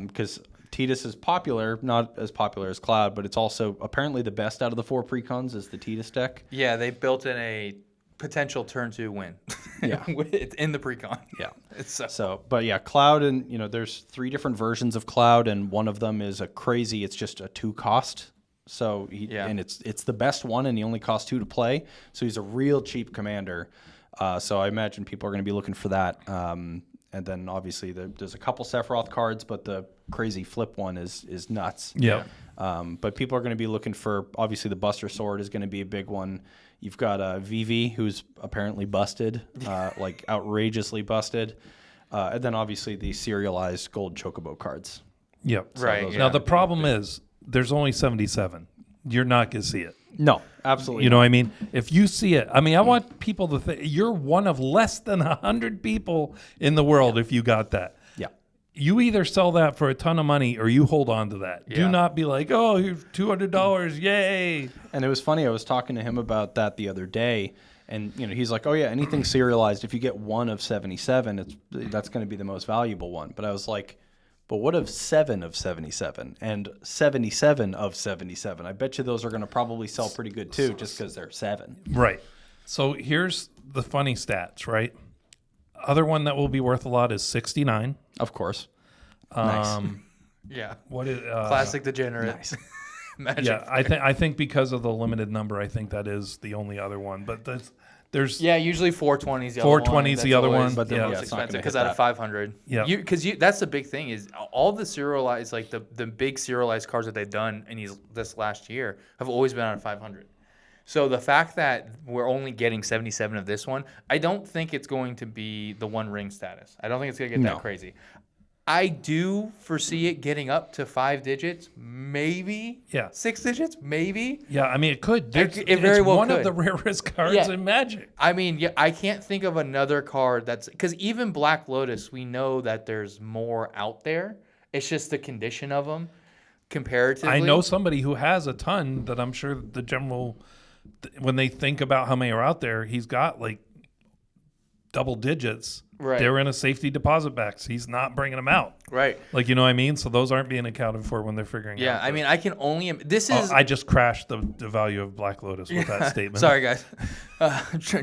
S4: Because Tidus is popular, not as popular as Cloud, but it's also apparently the best out of the 4 precons is the Tidus deck.
S3: Yeah, they built in a potential turn 2 win.
S4: Yeah.
S3: It's in the precon.
S4: Yeah.
S3: So
S4: But yeah, Cloud, and there's 3 different versions of Cloud, and one of them is it's just a 2 cost. So and it's the best one, and he only costs 2 to play. So he's a real cheap commander. So I imagine people are going to be looking for that. And then obviously there's a couple Sephiroth cards, but the crazy flip one is nuts.
S2: yeah.
S4: But people are going to be looking for, obviously the Buster Sword is going to be a big one. You've got Vivi, who's apparently busted, like outrageously busted. And then obviously the serialized gold Chocobo cards.
S2: Yep.
S3: Right,
S4: those
S3: yeah.
S2: Now the problem is there's only 77. You're not going to see it.
S4: No, absolutely.
S2: You know what I mean? If you see it, I mean, I want people to think you're one of less than 100 people in the world if you got that.
S4: Yeah.
S2: You either sell that for a ton of money or you hold on to that.
S3: Yeah.
S2: Do not be like, oh, here's $200, yay.
S4: And it was funny. I was talking to him about that the other day, and he's like, "Oh yeah, anything serialized. If you get one of 77, that's going to be the most valuable one." But I was like, "But what of 7 of 77 and 77 of 77? I bet you those are going to probably sell pretty good too, just because they're 7."
S2: Right. So here's the funny stats, right? Other one that will be worth a lot is 69.
S4: Of course. Nice.
S3: yeah,
S2: What is
S3: classic degenerate.
S4: Nice.
S3: Magic.
S2: Yeah, I think because of the limited number, I think that is the only other one. But there's
S3: Yeah, usually 420's the other one.
S2: 420's the
S3: That's
S2: other
S3: always
S2: one,
S3: the
S2: but then,
S3: most
S4: yeah, it's not gonna
S3: expensive
S4: hit
S3: because out of
S4: that.
S3: 500.
S2: Yeah.
S3: Because that's the big thing is all the serialized, like the big serialized cards that they've done in this last year have always been out of 500. So the fact that we're only getting 77 of this one, I don't think it's going to be the One Ring status. I don't think it's going to get
S4: No.
S3: that crazy. I do foresee it getting up to 5 digits, maybe.
S2: Yeah.
S3: 6 digits, maybe.
S2: yeah. I mean, it could.
S3: It
S2: It's
S3: very well
S2: one
S3: could.
S2: of the rarest cards
S3: Yeah.
S2: in Magic.
S3: I mean, yeah, I can't think of another card that's because even Black Lotus, we know that there's more out there. It's just the condition of them comparatively.
S2: I know somebody who has a ton that I'm sure the general, when they think about how many are out there, he's got like double digits
S3: Right.
S2: They were in a safety deposit box. He's not bringing them out.
S3: Right.
S2: Like, you know what I mean? So those aren't being accounted for when they're figuring
S3: Yeah.
S2: out.
S3: I mean, I can only. This is.
S2: I just crashed the value of Black Lotus with that statement.
S3: Sorry, guys.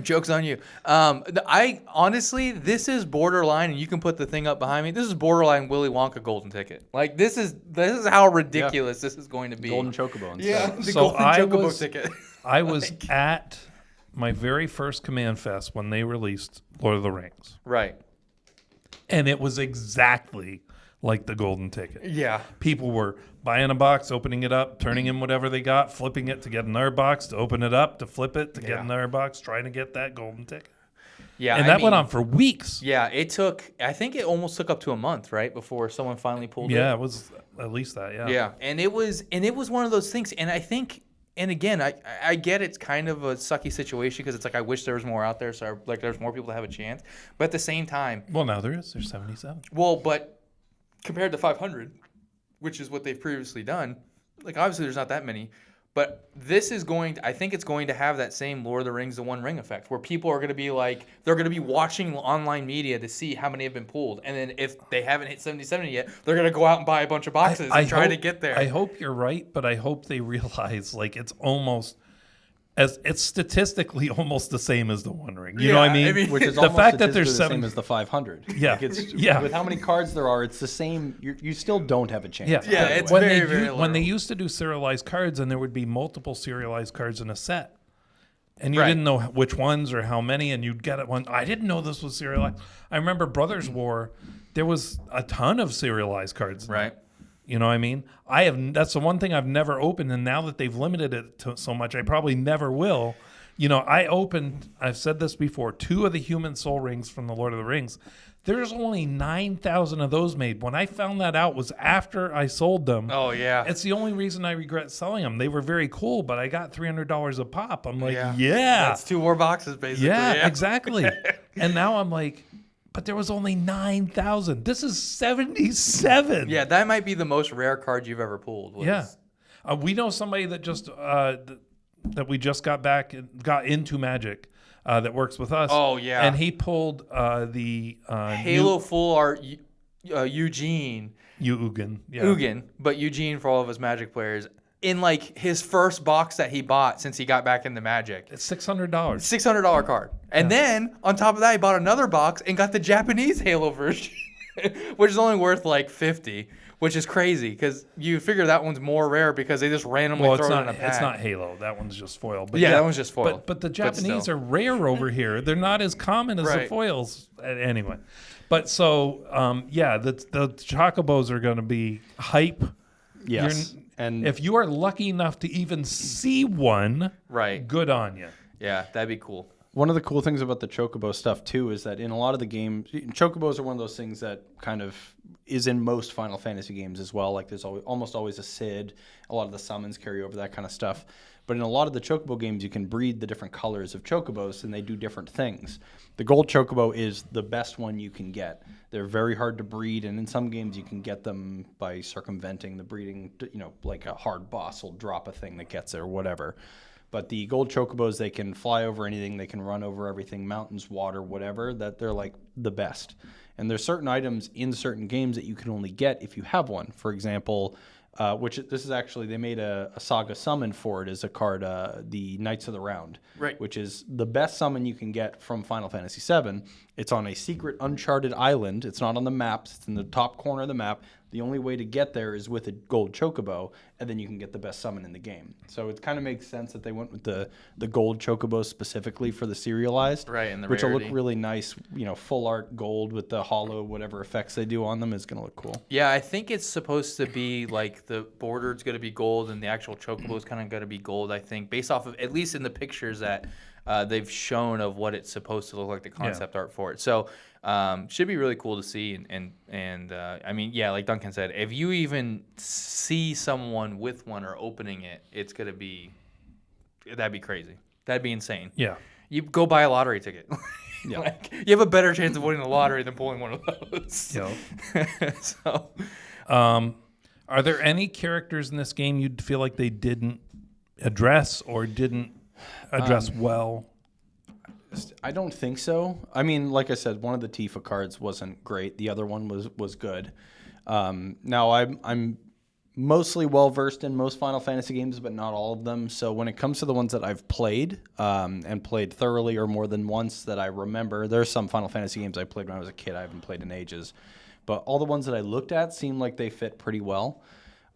S3: Joke's on you. I honestly, this is borderline, and you can put the thing up behind me. This is borderline Willy Wonka golden ticket. Like this is how ridiculous this is going to be.
S4: Golden Chocobo. And
S3: Yeah,
S4: stuff.
S3: the
S2: So
S3: golden
S2: I
S3: chocobo
S2: was-
S3: ticket.
S2: I was at my very first Command Fest when they released Lord of the Rings.
S3: Right.
S2: And it was exactly like the golden ticket.
S3: Yeah.
S2: People were buying a box, opening it up, turning in whatever they got, flipping it to get another box, to open it up, to flip it, to get
S3: Yeah.
S2: another box, trying to get that golden ticket.
S3: Yeah.
S2: And that went on for weeks.
S3: Yeah, it took. I think it almost took up to a month, right, before someone finally pulled it.
S2: Yeah, it was at least that, yeah.
S3: Yeah, and it was one of those things, and I think, and again, I get it's kind of a sucky situation because it's like I wish there was more out there, so like there's more people to have a chance, but at the same time,
S2: Well, now there is. There's 77.
S3: well, but compared to 500, which is what they've previously done, like obviously there's not that many, but this is I think it's going to have that same Lord of the Rings, the One Ring effect, where people are going to be like, they're going to be watching online media to see how many have been pulled, and then if they haven't hit 77 yet, they're going to go out and buy a bunch of boxes and try to get there.
S2: I hope you're right, but I hope they realize like it's statistically almost the same as the One Ring. You know what I
S3: Yeah,
S2: mean?
S3: I mean,
S4: Which is
S2: the
S4: almost
S2: fact that there's
S4: statistically the same
S2: 7.
S4: as the 500.
S2: Yeah.
S4: Like it's,
S2: Yeah.
S4: With how many cards there are, it's the same. You still don't have a chance.
S2: Yeah,
S3: Yeah,
S2: but
S3: it's
S2: when
S3: very,
S2: they
S3: very
S2: when they
S3: literal.
S2: used to do serialized cards, and there would be multiple serialized cards in a set, and you
S3: Right.
S2: didn't know which ones or how many, and you'd get it one. I didn't know this was serialized. I remember Brothers War. There was a ton of serialized cards. in
S3: Right.
S2: that. You know what I mean? That's the one thing I've never opened, and now that they've limited it to so much, I probably never will. You know, I've said this before, 2 of the human soul rings from the Lord of the Rings. There's only 9,000 of those made. When I found that out was after I sold them.
S3: Oh yeah.
S2: It's the only reason I regret selling them. They were very cool, but I got $300 a pop. I'm like,
S3: Yeah.
S2: yeah.
S3: That's 2 more boxes basically.
S2: Yeah, exactly. And now I'm like, but there was only 9,000. This is 77.
S3: Yeah, that might be the most rare card you've ever pulled.
S2: Yeah. We know somebody that just that we just got into Magic that works with us.
S3: Oh, yeah.
S2: And he pulled the
S3: Halo Full Art Eugene.
S2: Ugin. Yeah.
S3: Ugin, but Eugene for all of us Magic players. In like his first box that he bought since he got back into Magic.
S2: It's $600.
S3: $600 card. And then on top of that, he bought another box and got the Japanese Halo version, which is only worth like $50, which is crazy because you figure that one's more rare because they just randomly
S2: Well,
S3: throw
S2: it's
S3: it in
S2: not.
S3: a pack.
S2: It's not Halo. That one's just foil. But
S3: Yeah, that one's just foil.
S2: But the
S3: But
S2: Japanese
S3: still.
S2: are rare over here. They're not as common as the
S3: Right.
S2: foils. Anyway, but so yeah, the chocobos are going to be hype.
S4: Yes. And
S2: If you are lucky enough to even see one,
S3: Right.
S2: good on you.
S3: Yeah, that'd be cool.
S4: one of the cool things about the Chocobo stuff too is that in a lot of the games, Chocobos are one of those things that kind of is in most Final Fantasy games as well. Like there's almost always a Cid, a lot of the summons carry over, that kind of stuff. But in a lot of the Chocobo games, you can breed the different colors of Chocobos, and they do different things. The gold Chocobo is the best one you can get. They're very hard to breed, and in some games you can get them by circumventing the breeding. You know, like a hard boss will drop a thing that gets it or whatever. But the gold Chocobos, they can fly over anything, they can run over everything, mountains, water, whatever, that they're like the best. And there's certain items in certain games that you can only get if you have one. For example, this is actually, they made a Saga summon for it as a card, the Knights of the Round,
S3: Right.
S4: which is the best summon you can get from Final Fantasy VII. It's on a secret uncharted island. It's not on the maps. It's in the top corner of the map. The only way to get there is with a gold Chocobo, and then you can get the best summon in the game. So it kind of makes sense that they went with the gold Chocobo specifically for the serialized,
S3: Right, and the
S4: which will
S3: rarity.
S4: look really nice. You know, full art gold with the hollow whatever effects they do on them is going to look cool.
S3: Yeah, I think it's supposed to be like the border's going to be gold and the actual Chocobo is kind of going to be gold, I think, based off of, at least in the pictures that they've shown of what it's supposed to look like, the concept art for it. So should be really cool to see. And I mean, yeah, like Duncan said, if you even see someone with one or opening it, it's going to be, that'd be crazy. That'd be insane.
S2: Yeah.
S3: You go buy a lottery ticket.
S4: Yeah.
S3: Like, you have a better chance of winning the lottery than pulling one of those.
S2: Yeah.
S3: So,
S2: Are there any characters in this game you'd feel like they didn't address or didn't address well?
S4: I don't think so. I mean, like I said, one of the Tifa cards wasn't great. The other one was good. Now I'm mostly well versed in most Final Fantasy games, but not all of them. So when it comes to the ones that I've played and played thoroughly or more than once that I remember, there's some Final Fantasy games I played when I was a kid I haven't played in ages. But all the ones that I looked at seemed like they fit pretty well.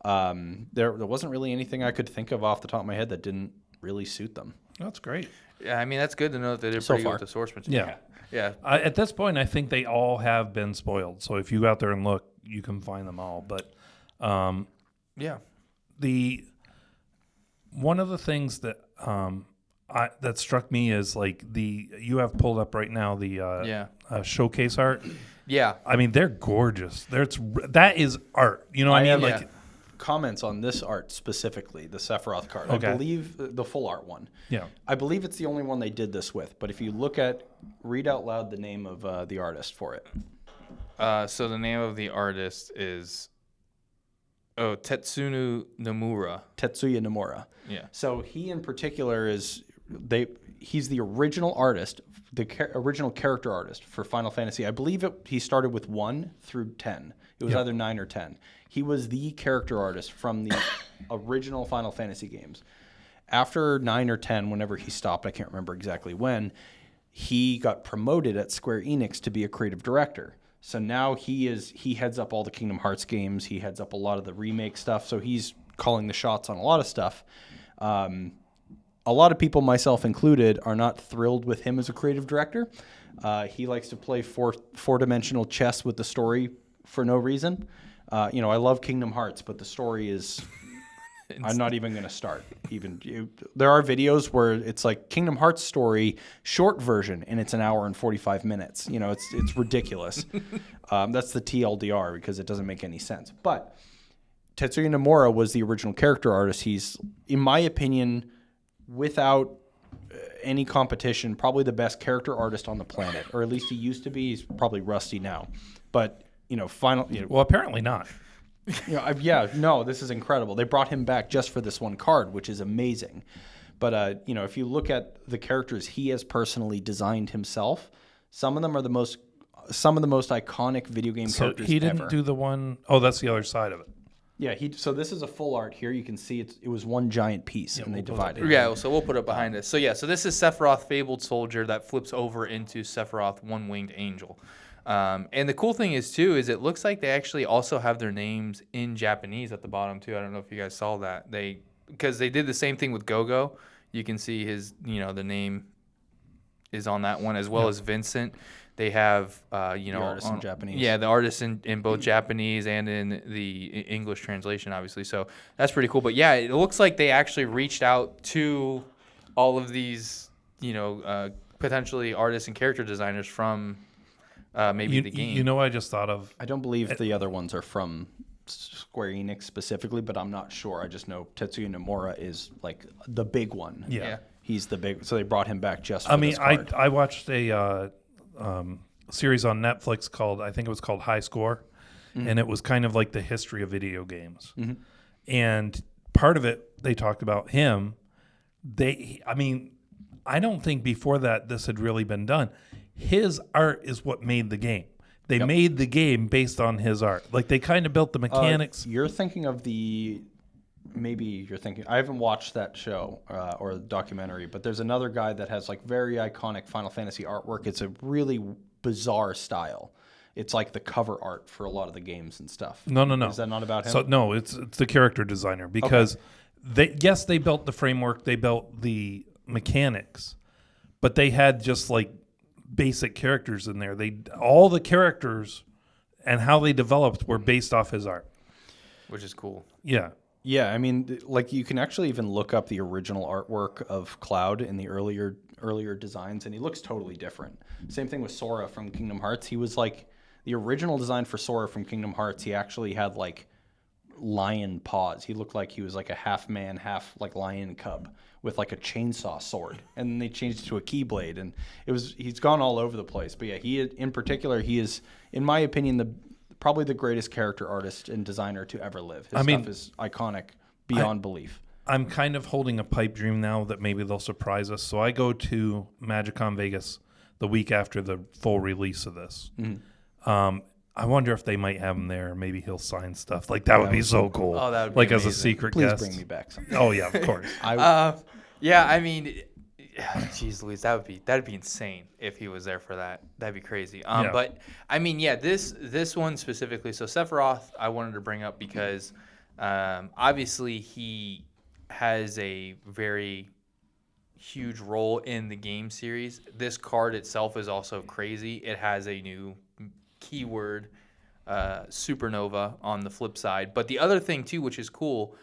S4: There wasn't really anything I could think of off the top of my head that didn't really suit them.
S2: That's great.
S3: Yeah, I mean, that's good to know that they did
S4: So
S3: pretty
S4: far.
S3: good with the source material.
S2: Yeah.
S3: Yeah.
S2: At this point, I think they all have been spoiled. So if you go out there and look, you can find them all. But
S3: Yeah.
S2: one of the things that that struck me is like you have pulled up right now the showcase art.
S3: Yeah.
S2: I mean, they're gorgeous. That is art. You know what I mean?
S4: have
S2: Like,
S4: comments on this art specifically, the Sephiroth card.
S2: Okay.
S4: I believe the full art one.
S2: yeah.
S4: I believe it's the only one they did this with. But if you read out loud the name of the artist for it.
S3: So the name of the artist is Tetsuya Nomura.
S4: Tetsuya Nomura.
S3: Yeah.
S4: So he in particular he's the original artist, original character artist for Final Fantasy. I believe he started with 1 through 10. It was either 9 or 10. He was the character artist from the original Final Fantasy games. After 9 or 10, whenever he stopped, I can't remember exactly when, he got promoted at Square Enix to be a creative director. So now he heads up all the Kingdom Hearts games. He heads up a lot of the remake stuff. So he's calling the shots on a lot of stuff. A lot of people, myself included, are not thrilled with him as a creative director. He likes to play four-dimensional chess with the story for no reason. I love Kingdom Hearts, but the story is... I'm not even going to start. There are videos where it's like Kingdom Hearts story, short version, and it's an hour and 45 minutes. It's ridiculous. That's the TLDR because it doesn't make any sense. But Tetsuya Nomura was the original character artist. He's, in my opinion, without any competition, probably the best character artist on the planet, or at least he used to be. He's probably rusty now, but
S2: Well, apparently not.
S4: This is incredible. They brought him back just for this one card, which is amazing. But if you look at the characters he has personally designed himself, some of them are some of the most iconic video game characters ever.
S2: He didn't do the one oh that's the other side of it.
S4: Yeah, so this is a full art here. You can see it was one giant piece, and they divided it.
S3: Yeah, so we'll put it behind us. So this is Sephiroth Fabled Soldier that flips over into Sephiroth One-Winged Angel. And the cool thing is it looks like they actually also have their names in Japanese at the bottom too. I don't know if you guys saw that. Because they did the same thing with Gogo. You can see his, the name is on that one, as well as Vincent. They have, the
S4: artist in Japanese.
S3: Yeah, the artist in both Japanese and in the English translation, obviously. So that's pretty cool. But yeah, it looks like they actually reached out to all of these, potentially artists and character designers from maybe the game.
S2: I just thought of.
S4: I don't believe the other ones are from Square Enix specifically, but I'm not sure. I just know Tetsuya Nomura is like the big one.
S2: Yeah.
S4: He's the big. So they brought him back just for this card.
S2: I watched a series on Netflix called High Score, and it was kind of like the history of video games. Mm-hmm. And part of it, they talked about him. I don't think before that this had really been done. His art is what made the game. They made the game based on his art. Like they kind of built the mechanics.
S4: You're thinking of I haven't watched that show or the documentary, but there's another guy that has like very iconic Final Fantasy artwork. It's a really bizarre style. It's like the cover art for a lot of the games and stuff.
S2: No.
S4: Is that not about him?
S2: So no, it's the character designer because they built the framework, they built the mechanics, but they had just like basic characters in there. All the characters and how they developed were based off his art,
S3: which is cool.
S2: Yeah.
S4: Yeah, like you can actually even look up the original artwork of Cloud in the earlier designs, and he looks totally different. Same thing with Sora from Kingdom Hearts. He was like the original design for Sora from Kingdom Hearts. He actually had like lion paws. He looked like he was like a half man, half like lion cub with like a chainsaw sword, and then they changed it to a keyblade, and he's gone all over the place. But yeah, he is, in my opinion, probably the greatest character artist and designer to ever live. His stuff is iconic beyond belief.
S2: I'm kind of holding a pipe dream now that maybe they'll surprise us. So I go to MagicCon Vegas the week after the full release of this. I wonder if they might have him there. Maybe he'll sign stuff. Like that would be so cool.
S3: Oh, that would be
S2: like as a
S3: amazing.
S2: secret
S4: Please
S2: guest.
S4: bring me back some.
S2: Oh yeah, of course.
S3: Yeah, I mean, jeez Louise, that'd be insane if he was there for that. That'd be crazy.
S2: Yeah.
S3: But I mean, yeah, this one specifically. So Sephiroth, I wanted to bring up because obviously he has a very huge role in the game series. This card itself is also crazy. It has a new keyword, supernova, on the flip side. But the other thing too, which is cool,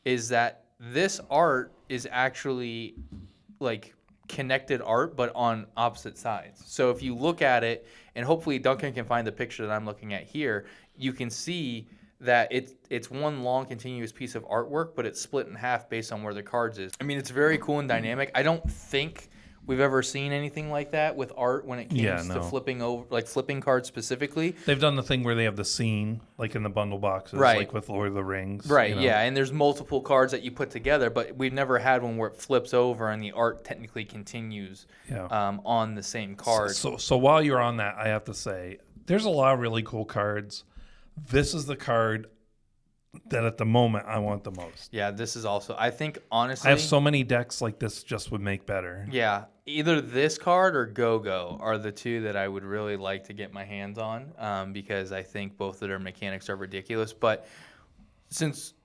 S3: is that this art is actually like connected art, but on opposite sides. So if you look at it, and hopefully Duncan can find the picture that I'm looking at here, you can see that it's one long continuous piece of artwork, but it's split in half based on where the cards is. I mean, it's very cool and dynamic. I don't think we've ever seen anything like that with art when it comes to flipping over, like flipping cards specifically.
S2: They've done the thing where they have the scene, like in the bundle boxes,
S3: Right.
S2: like with Lord of the Rings.
S3: Right,
S2: you know?
S3: yeah, and there's multiple cards that you put together, but we've never had one where it flips over and the art technically continues on the same card.
S2: So while you're on that, I have to say, there's a lot of really cool cards. This is the card that at the moment I want the most.
S3: Yeah, this is also, I think, honestly,
S2: I have so many decks like this just would make better.
S3: yeah, either this card or Go-Go are the two that I would really like to get my hands on, because I think both of their mechanics are ridiculous. But since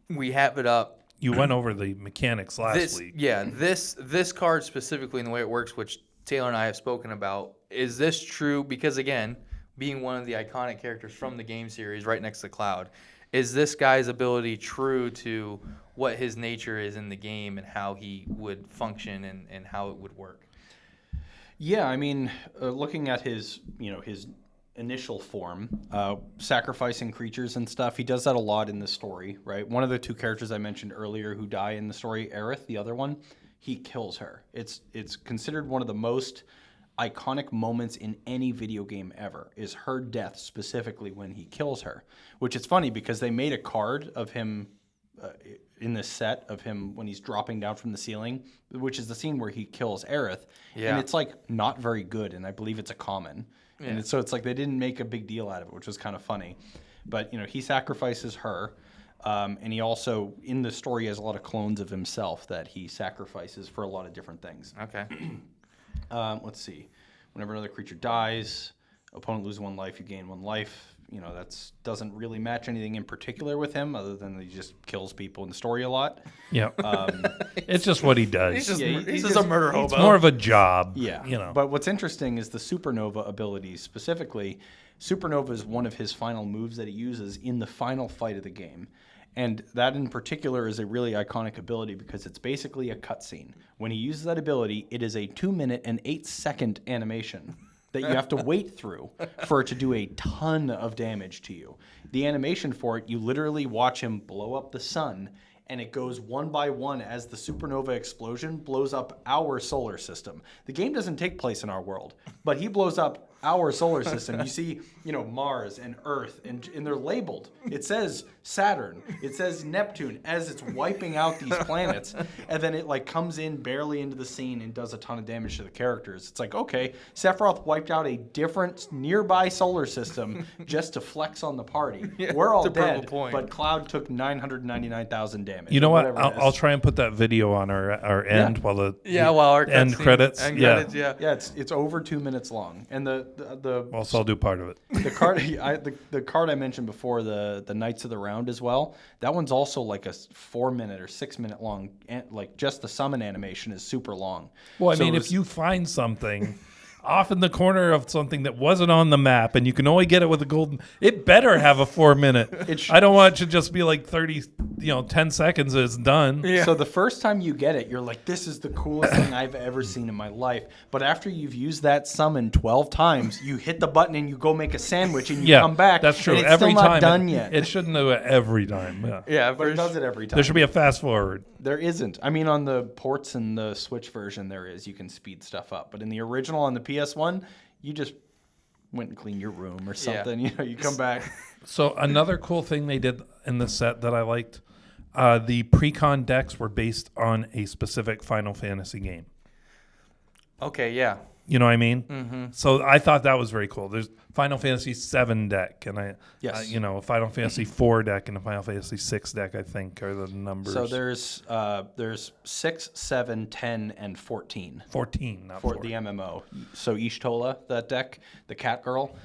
S3: we have it up,
S2: You went over the mechanics last week.
S3: yeah, this card specifically and the way it works, which Taylor and I have spoken about, is this true? Because again, being one of the iconic characters from the game series right next to Cloud, is this guy's ability true to what his nature is in the game and how he would function and how it would work?
S4: Yeah, I mean, looking at his initial form, sacrificing creatures and stuff, he does that a lot in the story, right? One of the two characters I mentioned earlier who die in the story, Aerith, the other one, he kills her. It's considered one of the most iconic moments in any video game ever, is her death, specifically when he kills her. Which is funny because they made a card of him in this set of him when he's dropping down from the ceiling, which is the scene where he kills Aerith.
S3: Yeah.
S4: And it's like not very good, and I believe it's a common.
S3: Yeah.
S4: And so it's like they didn't make a big deal out of it, which was kind of funny. But he sacrifices her, and he also in the story has a lot of clones of himself that he sacrifices for a lot of different things.
S3: Okay.
S4: Let's see. Whenever another creature dies, opponent loses 1 life, you gain 1 life. That doesn't really match anything in particular with him, other than he just kills people in the story a lot.
S2: Yeah. It's just what he does.
S3: He's just,
S4: Yeah,
S3: he's just a murder hobo.
S2: It's more of a job.
S4: Yeah. But what's interesting is the Supernova abilities specifically. Supernova is one of his final moves that he uses in the final fight of the game. And that in particular is a really iconic ability because it's basically a cutscene. When he uses that ability, it is a 2-minute and 8-second animation that you have to wait through for it to do a ton of damage to you. The animation for it, you literally watch him blow up the sun, and it goes one by one as the supernova explosion blows up our solar system. The game doesn't take place in our world, but he blows up our solar system. You see, Mars and Earth, and they're labeled. It says Saturn. It says Neptune as it's wiping out these planets, and then it comes in barely into the scene and does a ton of damage to the characters. It's like, okay, Sephiroth wiped out a different nearby solar system just to flex on the party. We're all
S3: to prove a
S4: dead,
S3: point.
S4: but Cloud took 999,000 damage.
S2: You know what?
S4: whatever it is.
S2: I'll try and put that video on our end while the
S3: while our
S2: end
S3: cutscene-
S2: credits.
S3: End
S2: Yeah.
S3: credits, yeah.
S4: Yeah, it's over 2 minutes long, and
S2: Also, I'll do part of it.
S4: the card the card I mentioned before, the Knights of the Round as well. That one's also like a 4-minute or 6-minute long. Just the summon animation is super long.
S2: Well, I
S4: So
S2: mean,
S4: it
S2: if
S4: was-
S2: you find something off in the corner of something that wasn't on the map and you can only get it with a golden, it better have a 4-minute. I don't want it to just be like 30, 10 seconds and it's done.
S3: Yeah.
S4: So the first time you get it, you're like, this is the coolest thing I've ever seen in my life. But after you've used that summon 12 times, you hit the button and you go make a sandwich and you come back.
S2: That's true.
S4: And it's
S2: Every
S4: still
S2: time
S4: not done yet.
S2: It shouldn't do it every time. Yeah.
S3: Yeah,
S4: but it does it every time.
S2: There should be a fast forward.
S4: There isn't. I mean, on the ports and the Switch version, there is. You can speed stuff up. But in the original on the PS1, you just went and cleaned your room or something. You come back.
S2: So another cool thing they did in the set that I liked, The pre-con decks were based on a specific Final Fantasy game.
S3: Okay, yeah.
S2: You know what I mean? Mm-hmm. So I thought that was very cool. There's Final Fantasy 7 deck, and a Final Fantasy 4 deck and a Final Fantasy 6 deck, I think, are the numbers.
S4: So there's 6, 7, 10, and 14.
S2: 14, not
S4: For
S2: 4.
S4: the MMO. So Ishtola, that deck, the cat girl,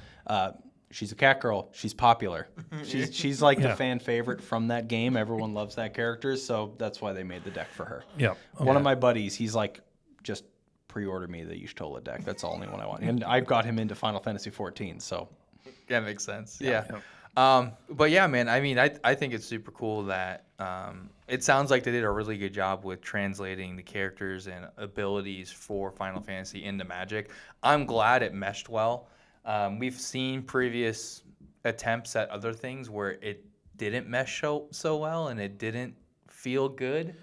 S4: she's a cat girl. She's popular. She's like the fan favorite from that game. Everyone loves that character, so that's why they made the deck for her.
S2: Yeah.
S4: One of my buddies, he's like, just pre-order me the Ishtola deck. That's the only one I want. And I got him into Final Fantasy 14, so.
S3: That makes sense. Yeah. But yeah, man, I mean, I think it's super cool that it sounds like they did a really good job with translating the characters and abilities for Final Fantasy into Magic. I'm glad it meshed well. We've seen previous attempts at other things where it didn't mesh so well and it didn't feel good.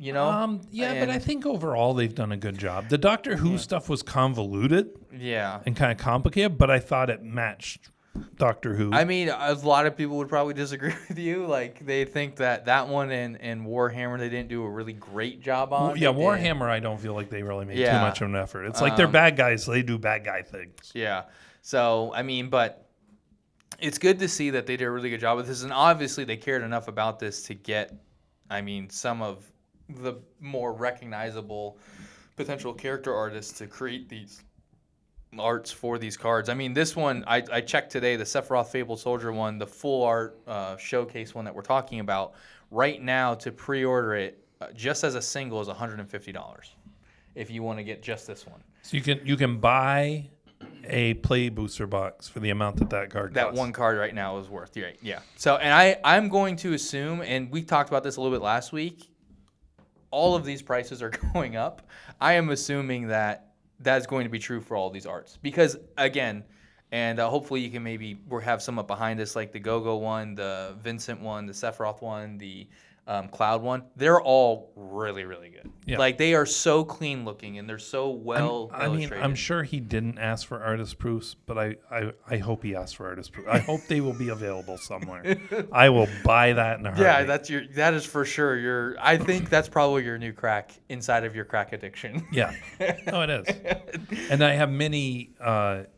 S3: You know?
S2: But I think overall they've done a good job. The Doctor Who stuff was convoluted and kind of complicated, but I thought it matched Doctor Who.
S3: I mean, a lot of people would probably disagree with you. Like, they think that one and Warhammer, they didn't do a really great job on.
S2: Yeah, Warhammer, I don't feel like they really made too much of an effort. It's like they're bad guys, so they do bad guy things.
S3: Yeah. So, I mean, but it's good to see that they did a really good job with this. And obviously they cared enough about this to get, I mean, some of the more recognizable potential character artists to create these arts for these cards. I mean, this one, I checked today, the Sephiroth Fabled Soldier one, the full art showcase one that we're talking about, right now to pre-order it just as a single is $150 if you want to get just this one.
S2: So you can buy a play booster box for the amount that card
S3: that
S2: costs.
S3: one card right now is worth. Right? Yeah. So, and I'm going to assume, and we talked about this a little bit last week, all of these prices are going up. I am assuming that that's going to be true for all these arts because, again, and hopefully you can we'll have some up behind us like the Go-Go one, the Vincent one, the Sephiroth one, the Cloud one. They're all really, really good. Yeah. Like, they are so clean looking and they're so well illustrated.
S2: I'm sure he didn't ask for artist proofs, but I hope he asked for artist proofs. I hope they will be available somewhere. I will buy that in a heartbeat.
S3: Yeah, that is for sure. I think that's probably your new crack inside of your crack addiction.
S2: Yeah. No, it is. And I have many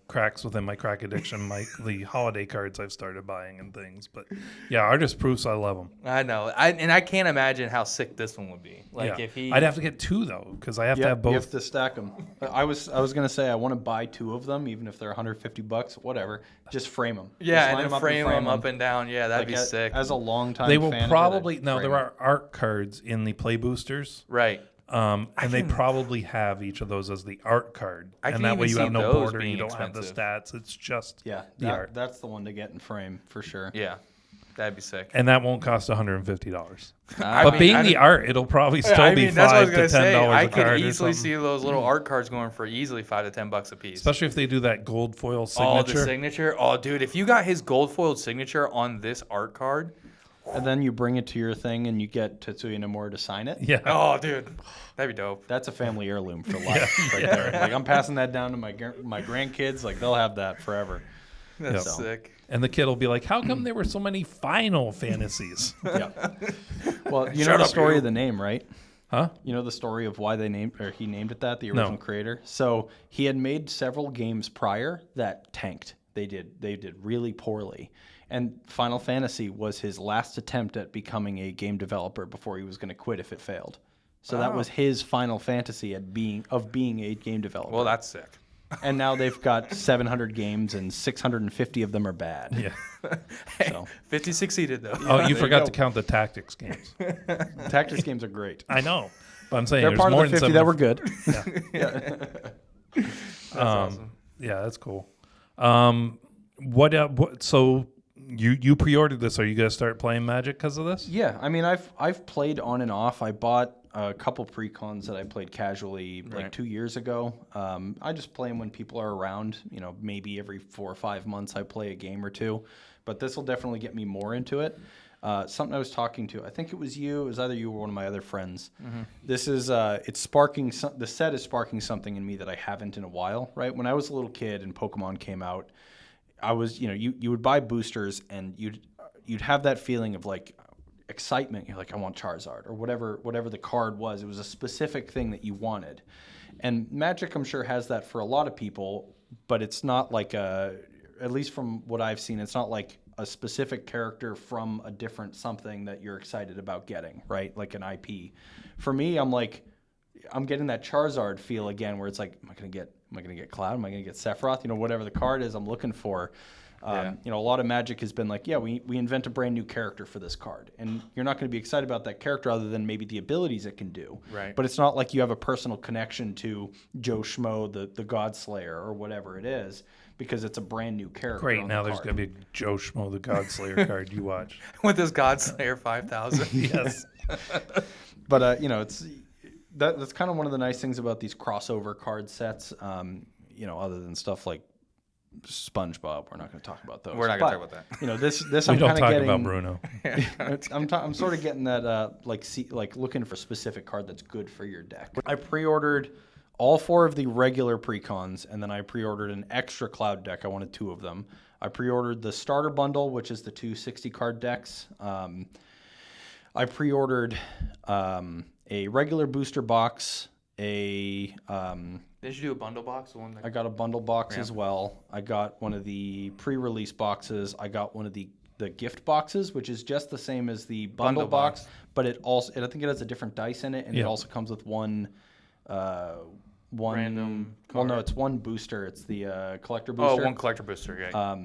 S2: cracks within my crack addiction, the holiday cards I've started buying and things. But yeah, artist proofs, I love them.
S3: I know. And I can't imagine how sick this one would be. Like, if he,
S2: I'd have to get two though, because I have to have both.
S4: You have to stack them. I was gonna say I want to buy two of them, even if they're $150, whatever. Just frame them.
S3: Yeah, and then frame them up and down. Yeah, that'd be sick.
S4: As a longtime,
S2: they will
S4: fan
S2: probably
S4: of it,
S2: there are art cards in the play boosters,
S3: right?
S2: And they probably have each of those as the art card, and that way you have no border, you don't have the stats. It's just the art.
S4: That's the one to get in frame for sure.
S3: Yeah, that'd be sick.
S2: And that won't cost $150. But being the art, it'll probably still be $5 to $10
S3: I
S2: a card.
S3: could easily see those little art cards going for easily $5 to $10 a piece.
S2: Especially if they do that gold foil signature.
S3: Oh, the signature. Oh, dude, if you got his gold foiled signature on this art card.
S4: And then you bring it to your thing and you get Tetsuya Nomura to sign it.
S2: Yeah.
S3: Oh, dude. That'd be dope.
S4: That's a family heirloom for life right there. Like, I'm passing that down to my grandkids. Like, they'll have that forever.
S3: That's sick.
S2: And the kid will be like, how come there were so many Final Fantasies?
S4: Yeah. Well, you know the story of the name, right?
S2: Huh?
S4: You know the story of why he named it that, the original creator? So he had made several games prior that tanked. They did really poorly. And Final Fantasy was his last attempt at becoming a game developer before he was going to quit if it failed. So that was his Final Fantasy of being a game developer.
S3: Well, that's sick.
S4: And now they've got 700 games and 650 of them are bad.
S2: Yeah.
S3: So 50 succeeded though.
S2: Oh, you forgot to count the tactics games.
S4: Tactics games are great.
S2: I know. But I'm saying
S4: they're
S2: there's
S4: part
S2: more
S4: of the
S2: than
S4: 50 that were good.
S2: Yeah.
S3: That's awesome.
S2: Yeah, that's cool. So you pre-ordered this. Are you gonna start playing Magic because of this?
S4: Yeah, I mean, I've played on and off. I bought a couple pre-cons that I played casually like 2 years ago. I just play them when people are around. You know, maybe every 4 or 5 months I play a game or two. But this will definitely get me more into it. Something I was talking to, I think it was you. It was either you or one of my other friends. Mm-hmm. This is it's sparking. The set is sparking something in me that I haven't in a while. Right when I was a little kid and Pokemon came out, I was you would buy boosters and you'd have that feeling of like excitement. You're like, I want Charizard or whatever the card was. It was a specific thing that you wanted. And Magic, I'm sure, has that for a lot of people, but it's not like at least from what I've seen, it's not like a specific character from a different something that you're excited about getting, right? Like an IP. For me, I'm getting that Charizard feel again, where it's like, am I gonna get Cloud? Am I gonna get Sephiroth? Whatever the card is I'm looking for. A lot of Magic has been like, we invent a brand new character for this card, and you're not going to be excited about that character other than maybe the abilities it can do.
S3: Right.
S4: But it's not like you have a personal connection to Joe Schmo, the God Slayer, or whatever it is, because it's a brand new character.
S2: Great.
S4: on
S2: Now
S4: the
S2: there's
S4: card.
S2: going to be a Joe Schmo, the God Slayer card you watch.
S3: With this Godslayer 5000.
S2: Yes.
S4: But that's kind of one of the nice things about these crossover card sets. Other than stuff like SpongeBob, we're not going to talk about those.
S3: We're not going to talk about that.
S4: This
S2: We
S4: I'm
S2: don't
S4: kind of
S2: talk
S4: getting.
S2: about Bruno.
S4: I'm sort of getting that like looking for a specific card that's good for your deck. I pre-ordered all 4 of the regular precons, and then I pre-ordered an extra Cloud deck. I wanted 2 of them. I pre-ordered the starter bundle, which is the 2 60 card decks. I pre-ordered a regular booster box.
S3: Did you do a bundle box?
S4: I got a bundle box as well. I got one of the pre-release boxes. I got one of the gift boxes, which is just the same as the bundle box, but I think it has a different dice in it, and it also comes with one
S3: random
S4: Well,
S3: card.
S4: no, it's one booster. It's the collector
S3: Oh,
S4: booster.
S3: one collector booster. Yeah.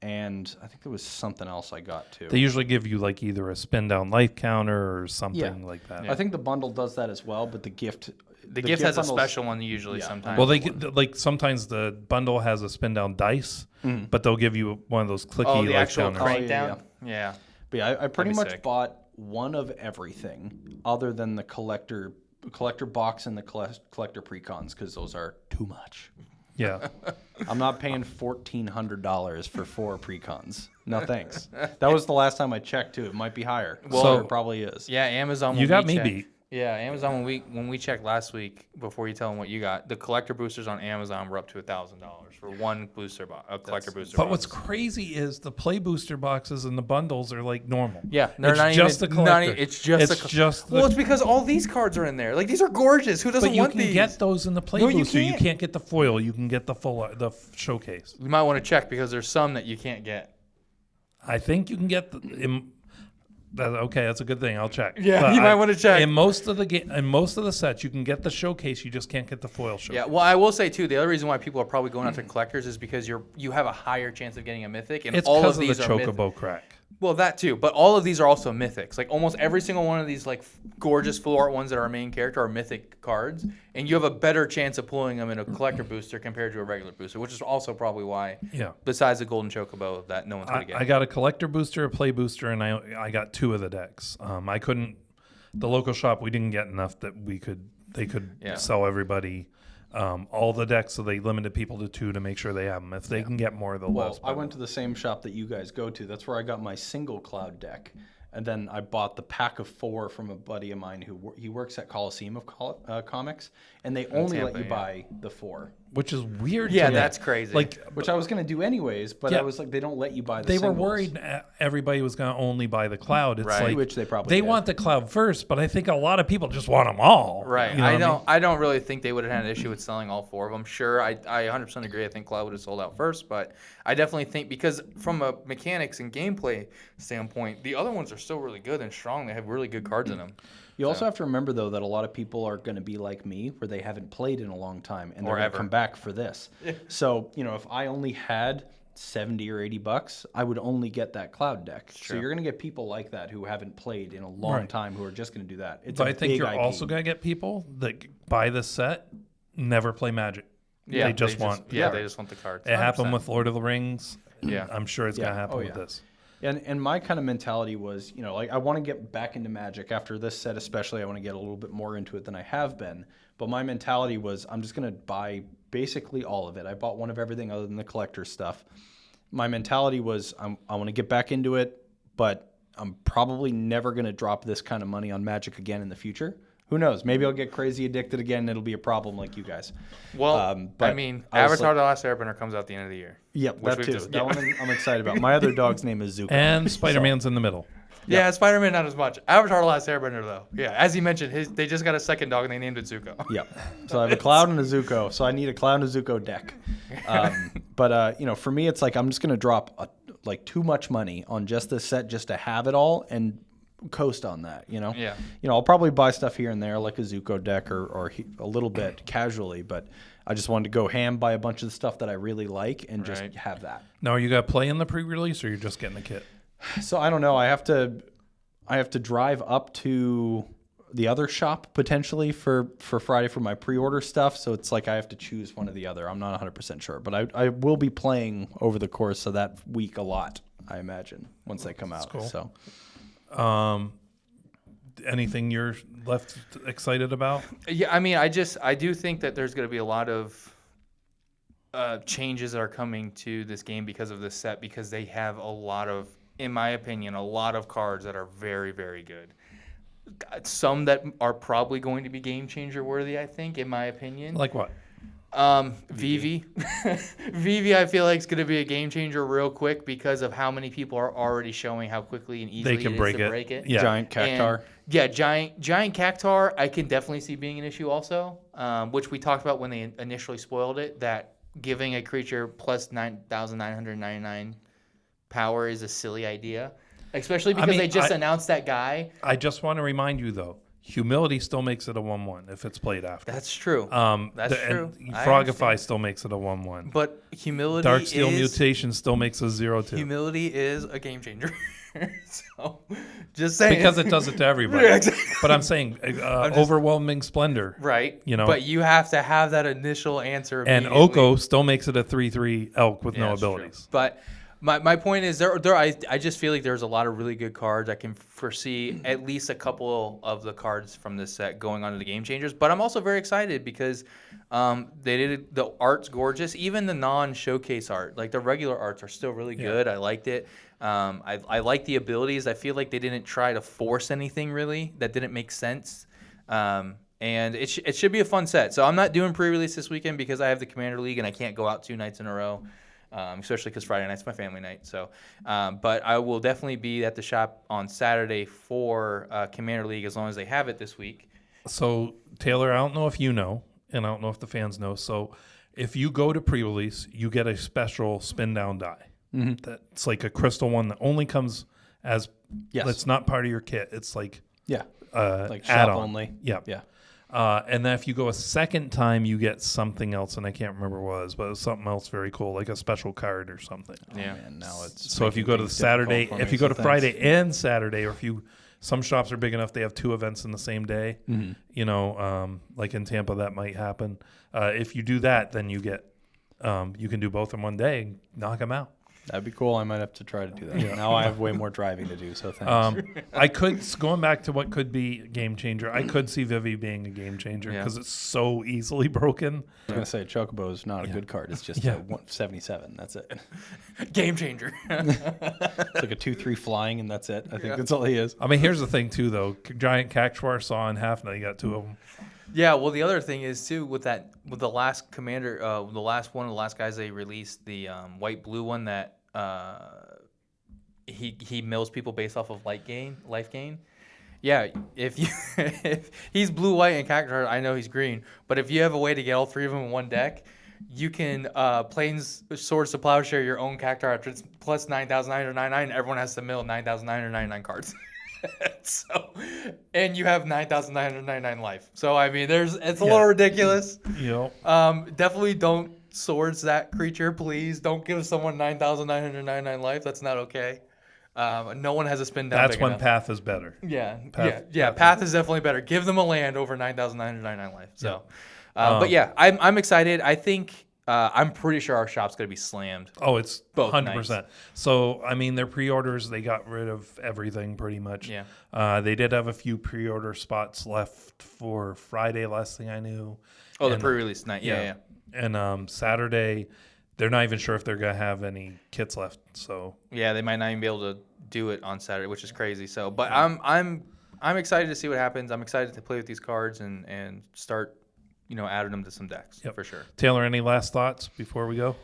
S4: And I think there was something else I got too.
S2: They usually give you like either a spin down life counter or something like that.
S4: I think the bundle does that as well, but the gift
S3: gift has a
S4: bundles-
S3: special one usually sometimes.
S2: Well, like sometimes the bundle has a spin down dice, but they'll give you one of those clicky
S3: the
S2: life
S3: actual
S2: counters.
S3: crank
S4: yeah,
S3: down. Yeah.
S4: But yeah, I pretty
S3: be
S4: much
S3: sick.
S4: bought one of everything other than the collector box and the collector precons, because those are too much.
S2: Yeah.
S4: I'm not paying $1,400 for 4 precons. No thanks. That was the last time I checked too. It might be higher.
S2: Well,
S4: It probably is.
S3: Yeah, Amazon.
S2: You
S3: when
S2: got
S3: we
S2: me
S3: checked-
S2: beat.
S3: Yeah, Amazon when we checked last week, before you tell them what you got, the collector boosters on Amazon were up to $1,000 for one booster box, a collector booster.
S2: But
S3: box.
S2: what's crazy is the play booster boxes and the bundles are like normal.
S3: Yeah, they're
S2: it's
S3: not
S2: just
S3: even.
S2: the collector.
S3: It's just.
S2: It's just the,
S3: Well, it's because all these cards are in there. Like these are gorgeous. Who doesn't
S2: but you
S3: want
S2: can
S3: these?
S2: get those in the play
S3: No, you
S2: booster. You
S3: can't.
S2: can't get the foil. You can get the full showcase.
S3: You might want to check because there's some that you can't get.
S2: I think you can get okay, that's a good thing. I'll check.
S3: Yeah,
S2: But
S3: you might wanna check.
S2: In most of the sets, you can get the showcase. You just can't get the foil showcase.
S3: Yeah, well, I will say too, the other reason why people are probably going after collectors is because you have a higher chance of getting a mythic, and
S2: It's
S3: all
S2: because
S3: of
S2: of
S3: these
S2: the
S3: are mythic.
S2: chocobo crack.
S3: Well, that too, but all of these are also mythics. Like almost every single one of these like gorgeous full art ones that are our main character are mythic cards, and you have a better chance of pulling them in a collector booster compared to a regular booster, which is also probably why.
S2: Yeah.
S3: Besides the golden chocobo that no one's gonna get.
S2: I got a collector booster, a play booster, and I got 2 of the decks. I couldn't. The local shop, we didn't get enough that they could
S3: Yeah.
S2: sell everybody all the decks, so they limited people to 2 to make sure they have them. If they can get more, they'll let
S4: Well,
S2: us
S4: I
S2: buy
S4: went to the same shop that you guys go to. That's where I got my single Cloud deck. And then I bought the pack of 4 from a buddy of mine he works at Coliseum of Comics, and they only let
S3: Tampa,
S4: you
S3: yeah.
S4: buy the 4,
S2: which is weird.
S3: Yeah,
S2: to me.
S3: that's crazy.
S2: Like
S4: which I was going to do anyways, but
S2: Yeah.
S4: I was like, they don't let you buy the
S2: they were
S4: singles.
S2: worried everybody was going to only buy the cloud. It's
S3: Right.
S2: like
S4: Which they probably did.
S2: want the cloud first, but I think a lot of people just want them all.
S3: Right.
S2: You know what mean?
S3: I don't really think they would have had an issue with selling all 4 of them. Sure, I 100% agree. I think Cloud would have sold out first, but I definitely think because from a mechanics and gameplay standpoint, the other ones are still really good and strong. They have really good cards in them.
S4: You also have to remember, though, that a lot of people are going to be like me, where they haven't played in a long time, and they're
S3: Or
S4: going
S3: ever.
S4: to come back for this. So, if I only had $70 or $80, I would only get that Cloud deck. So you're going to get people like that who haven't played in a long
S2: Right.
S4: time who are just going to do that. It's
S2: But
S4: a
S2: I think
S4: big
S2: you're
S4: IP.
S2: also going to get people that buy this set, never play Magic.
S3: Yeah,
S2: they just want.
S3: Yeah, they just want the cards.
S2: It happened
S3: 100%.
S2: with Lord of the Rings.
S3: Yeah.
S2: I'm sure it's going to happen
S4: Oh,
S2: with
S4: yeah.
S2: this.
S4: And my kind of mentality was, like I want to get back into Magic after this set, especially. I want to get a little bit more into it than I have been. But my mentality was, I'm just going to buy basically all of it. I bought one of everything other than the collector stuff. My mentality was, I want to get back into it, but I'm probably never going to drop this kind of money on Magic again in the future. Who knows? Maybe I'll get crazy addicted again. And it'll be a problem like you guys.
S3: Well,
S4: but
S3: I mean,
S4: I was
S3: Avatar: The Last Airbender comes out at the end of the year.
S4: Yep,
S3: Which
S4: that
S3: we've
S4: too.
S3: just-
S4: That one I'm excited about. My other dog's name is Zuko.
S2: And Spider-Man's in the middle.
S3: Yeah, Spider-Man not as much. Avatar: The Last Airbender though. Yeah, as he mentioned, they just got a second dog and they named it Zuko.
S4: Yep. So I have a Cloud and a Zuko. So I need a Cloud and a Zuko deck. But for me, it's like I'm just gonna drop too much money on just this set just to have it all and coast on that.
S3: Yeah.
S4: I'll probably buy stuff here and there like a Zuko deck or a little bit casually, but I just wanted to go ham, buy a bunch of the stuff that I really like, and just have that.
S2: Now, are you gonna play in the pre-release, or you're just getting the kit?
S4: So I don't know. I have to drive up to the other shop potentially for Friday for my pre-order stuff. So it's like I have to choose one or the other. I'm not 100% sure, but I will be playing over the course of that week a lot, I imagine, once they come out.
S2: cool.
S4: So
S2: Anything you're left excited about?
S3: Yeah, I mean, I do think that there's going to be a lot of changes that are coming to this game because of this set, because they have a lot of, in my opinion, a lot of cards that are very, very good. Some that are probably going to be game changer worthy, I think, in my opinion.
S2: Like what?
S3: Vivi. Vivi, I feel like is going to be a game changer real quick because of how many people are already showing how quickly and easily
S2: They can
S3: it is
S2: break
S3: to
S2: it.
S3: break it.
S2: Yeah.
S4: Giant Cactar.
S3: And, yeah, giant Cactar, I can definitely see being an issue also, which we talked about when they initially spoiled it, that giving a creature plus 9,999 power is a silly idea, especially because they just announced that guy.
S2: I just want to remind you, though, humility still makes it a 1/1 if it's played after.
S3: That's true. That's true.
S2: And
S3: I
S2: Frogify
S3: understand.
S2: still makes it a 1/1.
S3: But humility
S2: Darksteel
S3: is...
S2: Mutation still makes a 0/2.
S3: Humility is a game changer. So, just saying.
S2: Because it does it to everybody.
S3: Yeah, exactly.
S2: But I'm saying overwhelming splendor.
S3: Right.
S2: But
S3: you have to have that initial answer.
S2: And
S3: immediately.
S2: Oko still makes it a 3/3 elk with no
S3: that's true.
S2: abilities.
S3: But my point is I just feel like there's a lot of really good cards. I can foresee at least a couple of the cards from this set going on to the game changers. But I'm also very excited because they did the art's gorgeous. Even the non-showcase art, like the regular arts, are still really good. I liked it. I like the abilities. I feel like they didn't try to force anything really that didn't make sense. And it should be a fun set. So I'm not doing pre-release this weekend because I have the Commander League and I can't go out 2 nights in a row. Especially because Friday night's my family night. So, but I will definitely be at the shop on Saturday for Commander League as long as they have it this week.
S2: So, Taylor, I don't know if you know, and I don't know if the fans know. So, if you go to pre-release, you get a special spin-down die. Mm-hmm. That's like a crystal one that only comes as...
S4: Yes.
S2: That's not part of your kit. It's like...
S4: Yeah. Like shop
S2: add-on.
S4: only.
S2: Yeah.
S4: Yeah.
S2: And then if you go a second time, you get something else, and I can't remember what it was, but it was something else very cool, like a special card or something.
S3: Yeah.
S4: And now it's
S2: So if you go to the Saturday, if you go to Friday and Saturday, or if you, some shops are big enough they have 2 events in the same day. Mm-hmm. Like in Tampa that might happen. If you do that, then you get, you can do both in one day and knock them out.
S4: That'd be cool. I might have to try to do that. Now I have way more driving to do, so thanks.
S2: I could, going back to what could be a game changer, I could see Vivi being a game changer because it's so easily broken.
S4: I was going to say Chocobo is not a good card. It's just a 177. That's it.
S3: Game changer.
S4: It's like a 2/3 flying, and that's it. I think that's all he is.
S2: I mean, here's the thing, too, though. Giant Cactuar saw in half, now you got 2 of them.
S3: Yeah, well, the other thing is too with the last commander, the last guys they released, the white blue one that he mills people based off of life gain. Yeah, if he's blue, white, and Cactuar, I know he's green, but if you have a way to get all 3 of them in one deck, you can Plains Swords to Plowshare your own Cactuar after it's plus 9,999. Everyone has to mill 9,999 cards. So, and you have 9,999 life. So I mean, it's a little ridiculous.
S2: Yep.
S3: Definitely don't swords that creature, please. Don't give someone 9,999 life. That's not okay. No one has a spin down.
S2: That's
S3: big
S2: when
S3: enough.
S2: Path is better.
S3: Yeah,
S2: Path.
S3: Path is definitely better. Give them a land over 9,999 life. So, but yeah, I'm excited. I think I'm pretty sure our shop's gonna be slammed.
S2: Oh, it's
S3: Both
S2: 100%. So, I mean, their pre-orders, they got rid of everything pretty much.
S3: Yeah.
S2: They did have a few pre-order spots left for Friday, last thing I knew.
S3: Oh, the
S2: And-
S3: pre-release night. Yeah.
S2: And Saturday, they're not even sure if they're going to have any kits left. So,
S3: Yeah, they might not even be able to do it on Saturday, which is crazy. So, but I'm I'm excited to see what happens. I'm excited to play with these cards and start, adding them to some decks for sure.
S2: Taylor, any last thoughts before we go?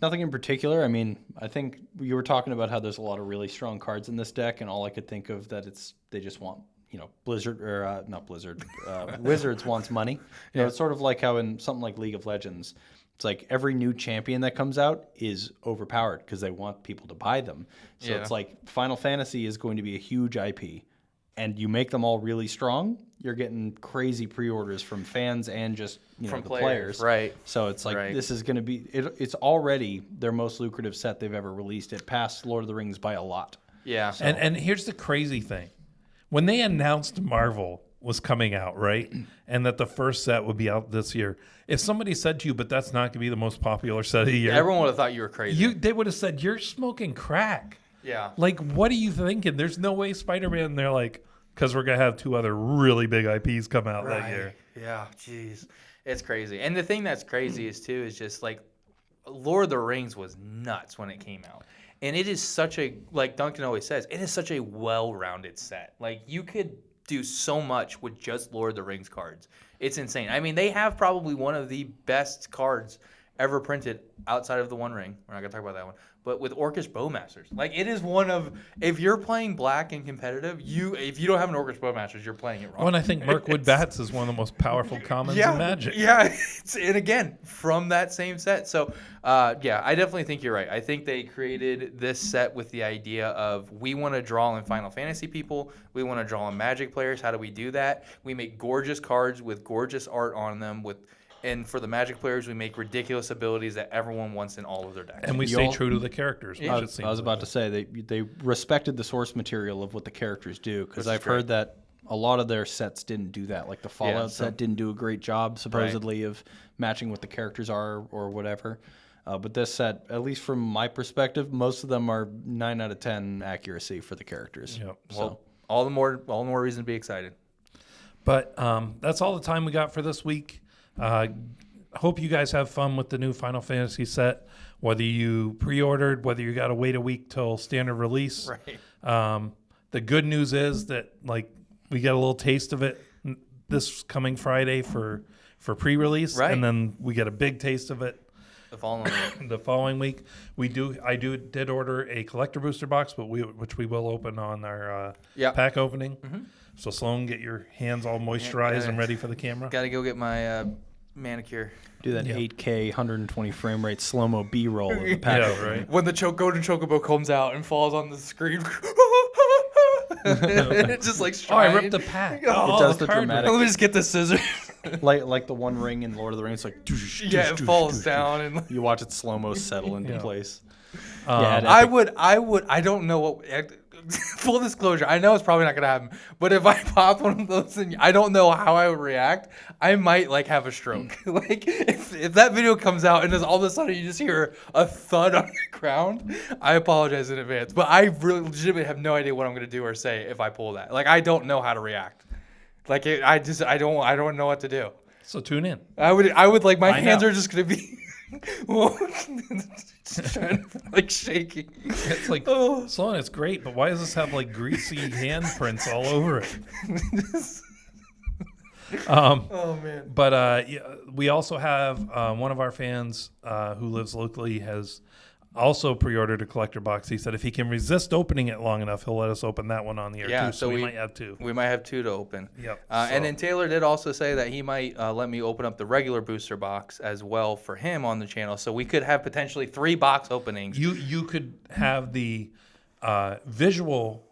S4: Nothing in particular. I mean, I think you were talking about how there's a lot of really strong cards in this deck, and all I could think of that they just want, Blizzard or not Blizzard, Wizards wants money. It's sort of like how in something like League of Legends, it's like every new champion that comes out is overpowered because they want people to buy them. So it's like Final Fantasy is going to be a huge IP, and you make them all really strong, you're getting crazy pre-orders from fans and just from the players.
S3: Right.
S4: So it's like this is going to be it's already their most lucrative set they've ever released. It passed Lord of the Rings by a lot.
S3: Yeah.
S2: So. And here's the crazy thing. When they announced Marvel was coming out, right? And that the first set would be out this year. If somebody said to you, but that's not going to be the most popular set of the year.
S3: Everyone would have thought you were crazy.
S2: They would have said, you're smoking crack.
S3: Yeah.
S2: Like, what are you thinking? There's no way Spider-Man, they're like, because we're going to have 2 other really big IPs come out that year.
S3: Yeah, jeez. It's crazy. And the thing that's crazy is just like Lord of the Rings was nuts when it came out. And it is such a, like Duncan always says, it is such a well-rounded set. Like, you could do so much with just Lord of the Rings cards. It's insane. I mean, they have probably one of the best cards ever printed outside of the One Ring. We're not going to talk about that one. But with Orcish Bowmasters. Like, it is one of, if you're playing black and competitive, if you don't have an Orcish Bowmasters, you're playing it wrong.
S2: Well, and I think Mirkwood Bats is one of the most powerful commons in Magic.
S3: Yeah, and again, from that same set. So, I definitely think you're right. I think they created this set with the idea of we want to draw in Final Fantasy people. We want to draw in Magic players. How do we do that? We make gorgeous cards with gorgeous art on them and for the Magic players, we make ridiculous abilities that everyone wants in all of their decks.
S2: And we stay true to the characters.
S3: Yeah.
S4: I was about to say they respected the source material of what the characters do, because I've heard that a lot of their sets didn't do that. Like the Fallout set didn't do a great job, supposedly, of matching what the characters are or whatever. But this set, at least from my perspective, most of them are 9 out of 10 accuracy for the characters.
S2: Yep.
S3: Well, all the more reason to be excited.
S2: But that's all the time we got for this week. Hope you guys have fun with the new Final Fantasy set, whether you pre-ordered, whether you got to wait a week till standard release.
S3: Right.
S2: The good news is that we get a little taste of it this coming Friday for pre-release,
S3: right.
S2: And then we get a big taste of it
S3: The
S2: following week. I did order a collector booster box, which we will open on our pack opening. Mm-hmm. So Sloan, get your hands all moisturized and ready for the camera.
S3: Got to go get my manicure.
S4: Do that 8K 120 frame rate slow-mo B-roll of the pack.
S2: Yeah, right.
S3: When the golden chocobo comes out and falls on the screen. It's just like
S2: I ripped the pack.
S4: It does the dramatic.
S3: Let me just get the scissors.
S4: like the One Ring in Lord of the Rings. It's like
S3: it falls down and
S4: you watch it slow-mo settle into place.
S3: I don't know what. Full disclosure, I know it's probably not gonna happen, but if I pop one of those and I don't know how I would react, I might have a stroke. If that video comes out and all of a sudden you just hear a thud on the ground, I apologize in advance. But I really legitimately have no idea what I'm gonna do or say if I pull that. I don't know how to react. I don't know what to do.
S2: So tune in.
S3: I would my hands are just gonna be shaking.
S2: It's like, Sloan, it's great, but why does this have greasy handprints all over it?
S3: Oh man!
S2: But we also have one of our fans who lives locally has also pre-ordered a collector box. He said if he can resist opening it long enough, he'll let us open that one on the air too. So we might have 2.
S3: We might have 2 to open.
S2: Yep.
S3: And then Taylor did also say that he might let me open up the regular booster box as well for him on the channel. So we could have potentially 3 box openings.
S2: You could have the visual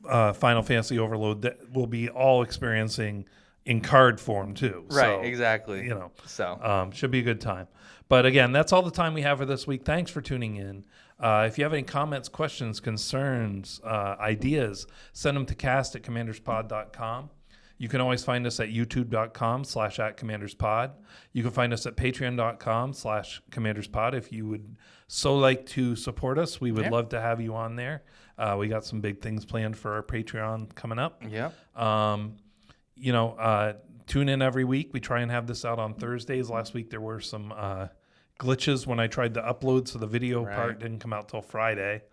S2: Final Fantasy overload that we'll be all experiencing in card form too.
S3: Right,
S2: so,
S3: exactly.
S2: So should be a good time. But again, that's all the time we have for this week. Thanks for tuning in. If you have any comments, questions, concerns, ideas, send them to cast@commanderspod.com. You can always find us at youtube.com/@commanderspod. You can find us at patreon.com/commanderspod. If you would so like to support us, we would love to have you on there. We got some big things planned for our Patreon coming up.
S3: Yeah.
S2: Tune in every week. We try and have this out on Thursdays. Last week there were some glitches when I tried to upload, so the video part didn't come out till Friday.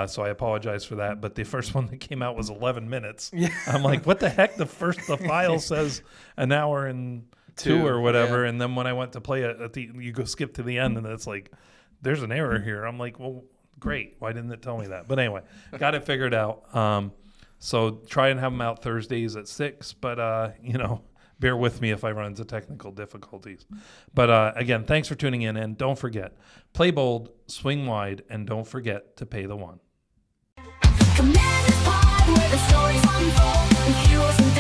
S2: So I apologize for that. But the first one that came out was 11 minutes. Yeah. I'm like, what the heck? The file says an hour and two or whatever.
S3: Yeah.
S2: And then when I went to play it, you go skip to the end and it's like, there's an error here. I'm like, well, great. Why didn't it tell me that? But anyway, got it figured out. So try and have them out Thursdays at 6. But, bear with me if I run into technical difficulties. But again, thanks for tuning in. And don't forget, play bold, swing wide, and don't forget to pay the one.
S1: Commanders Pod, where the stories unfold with heroes and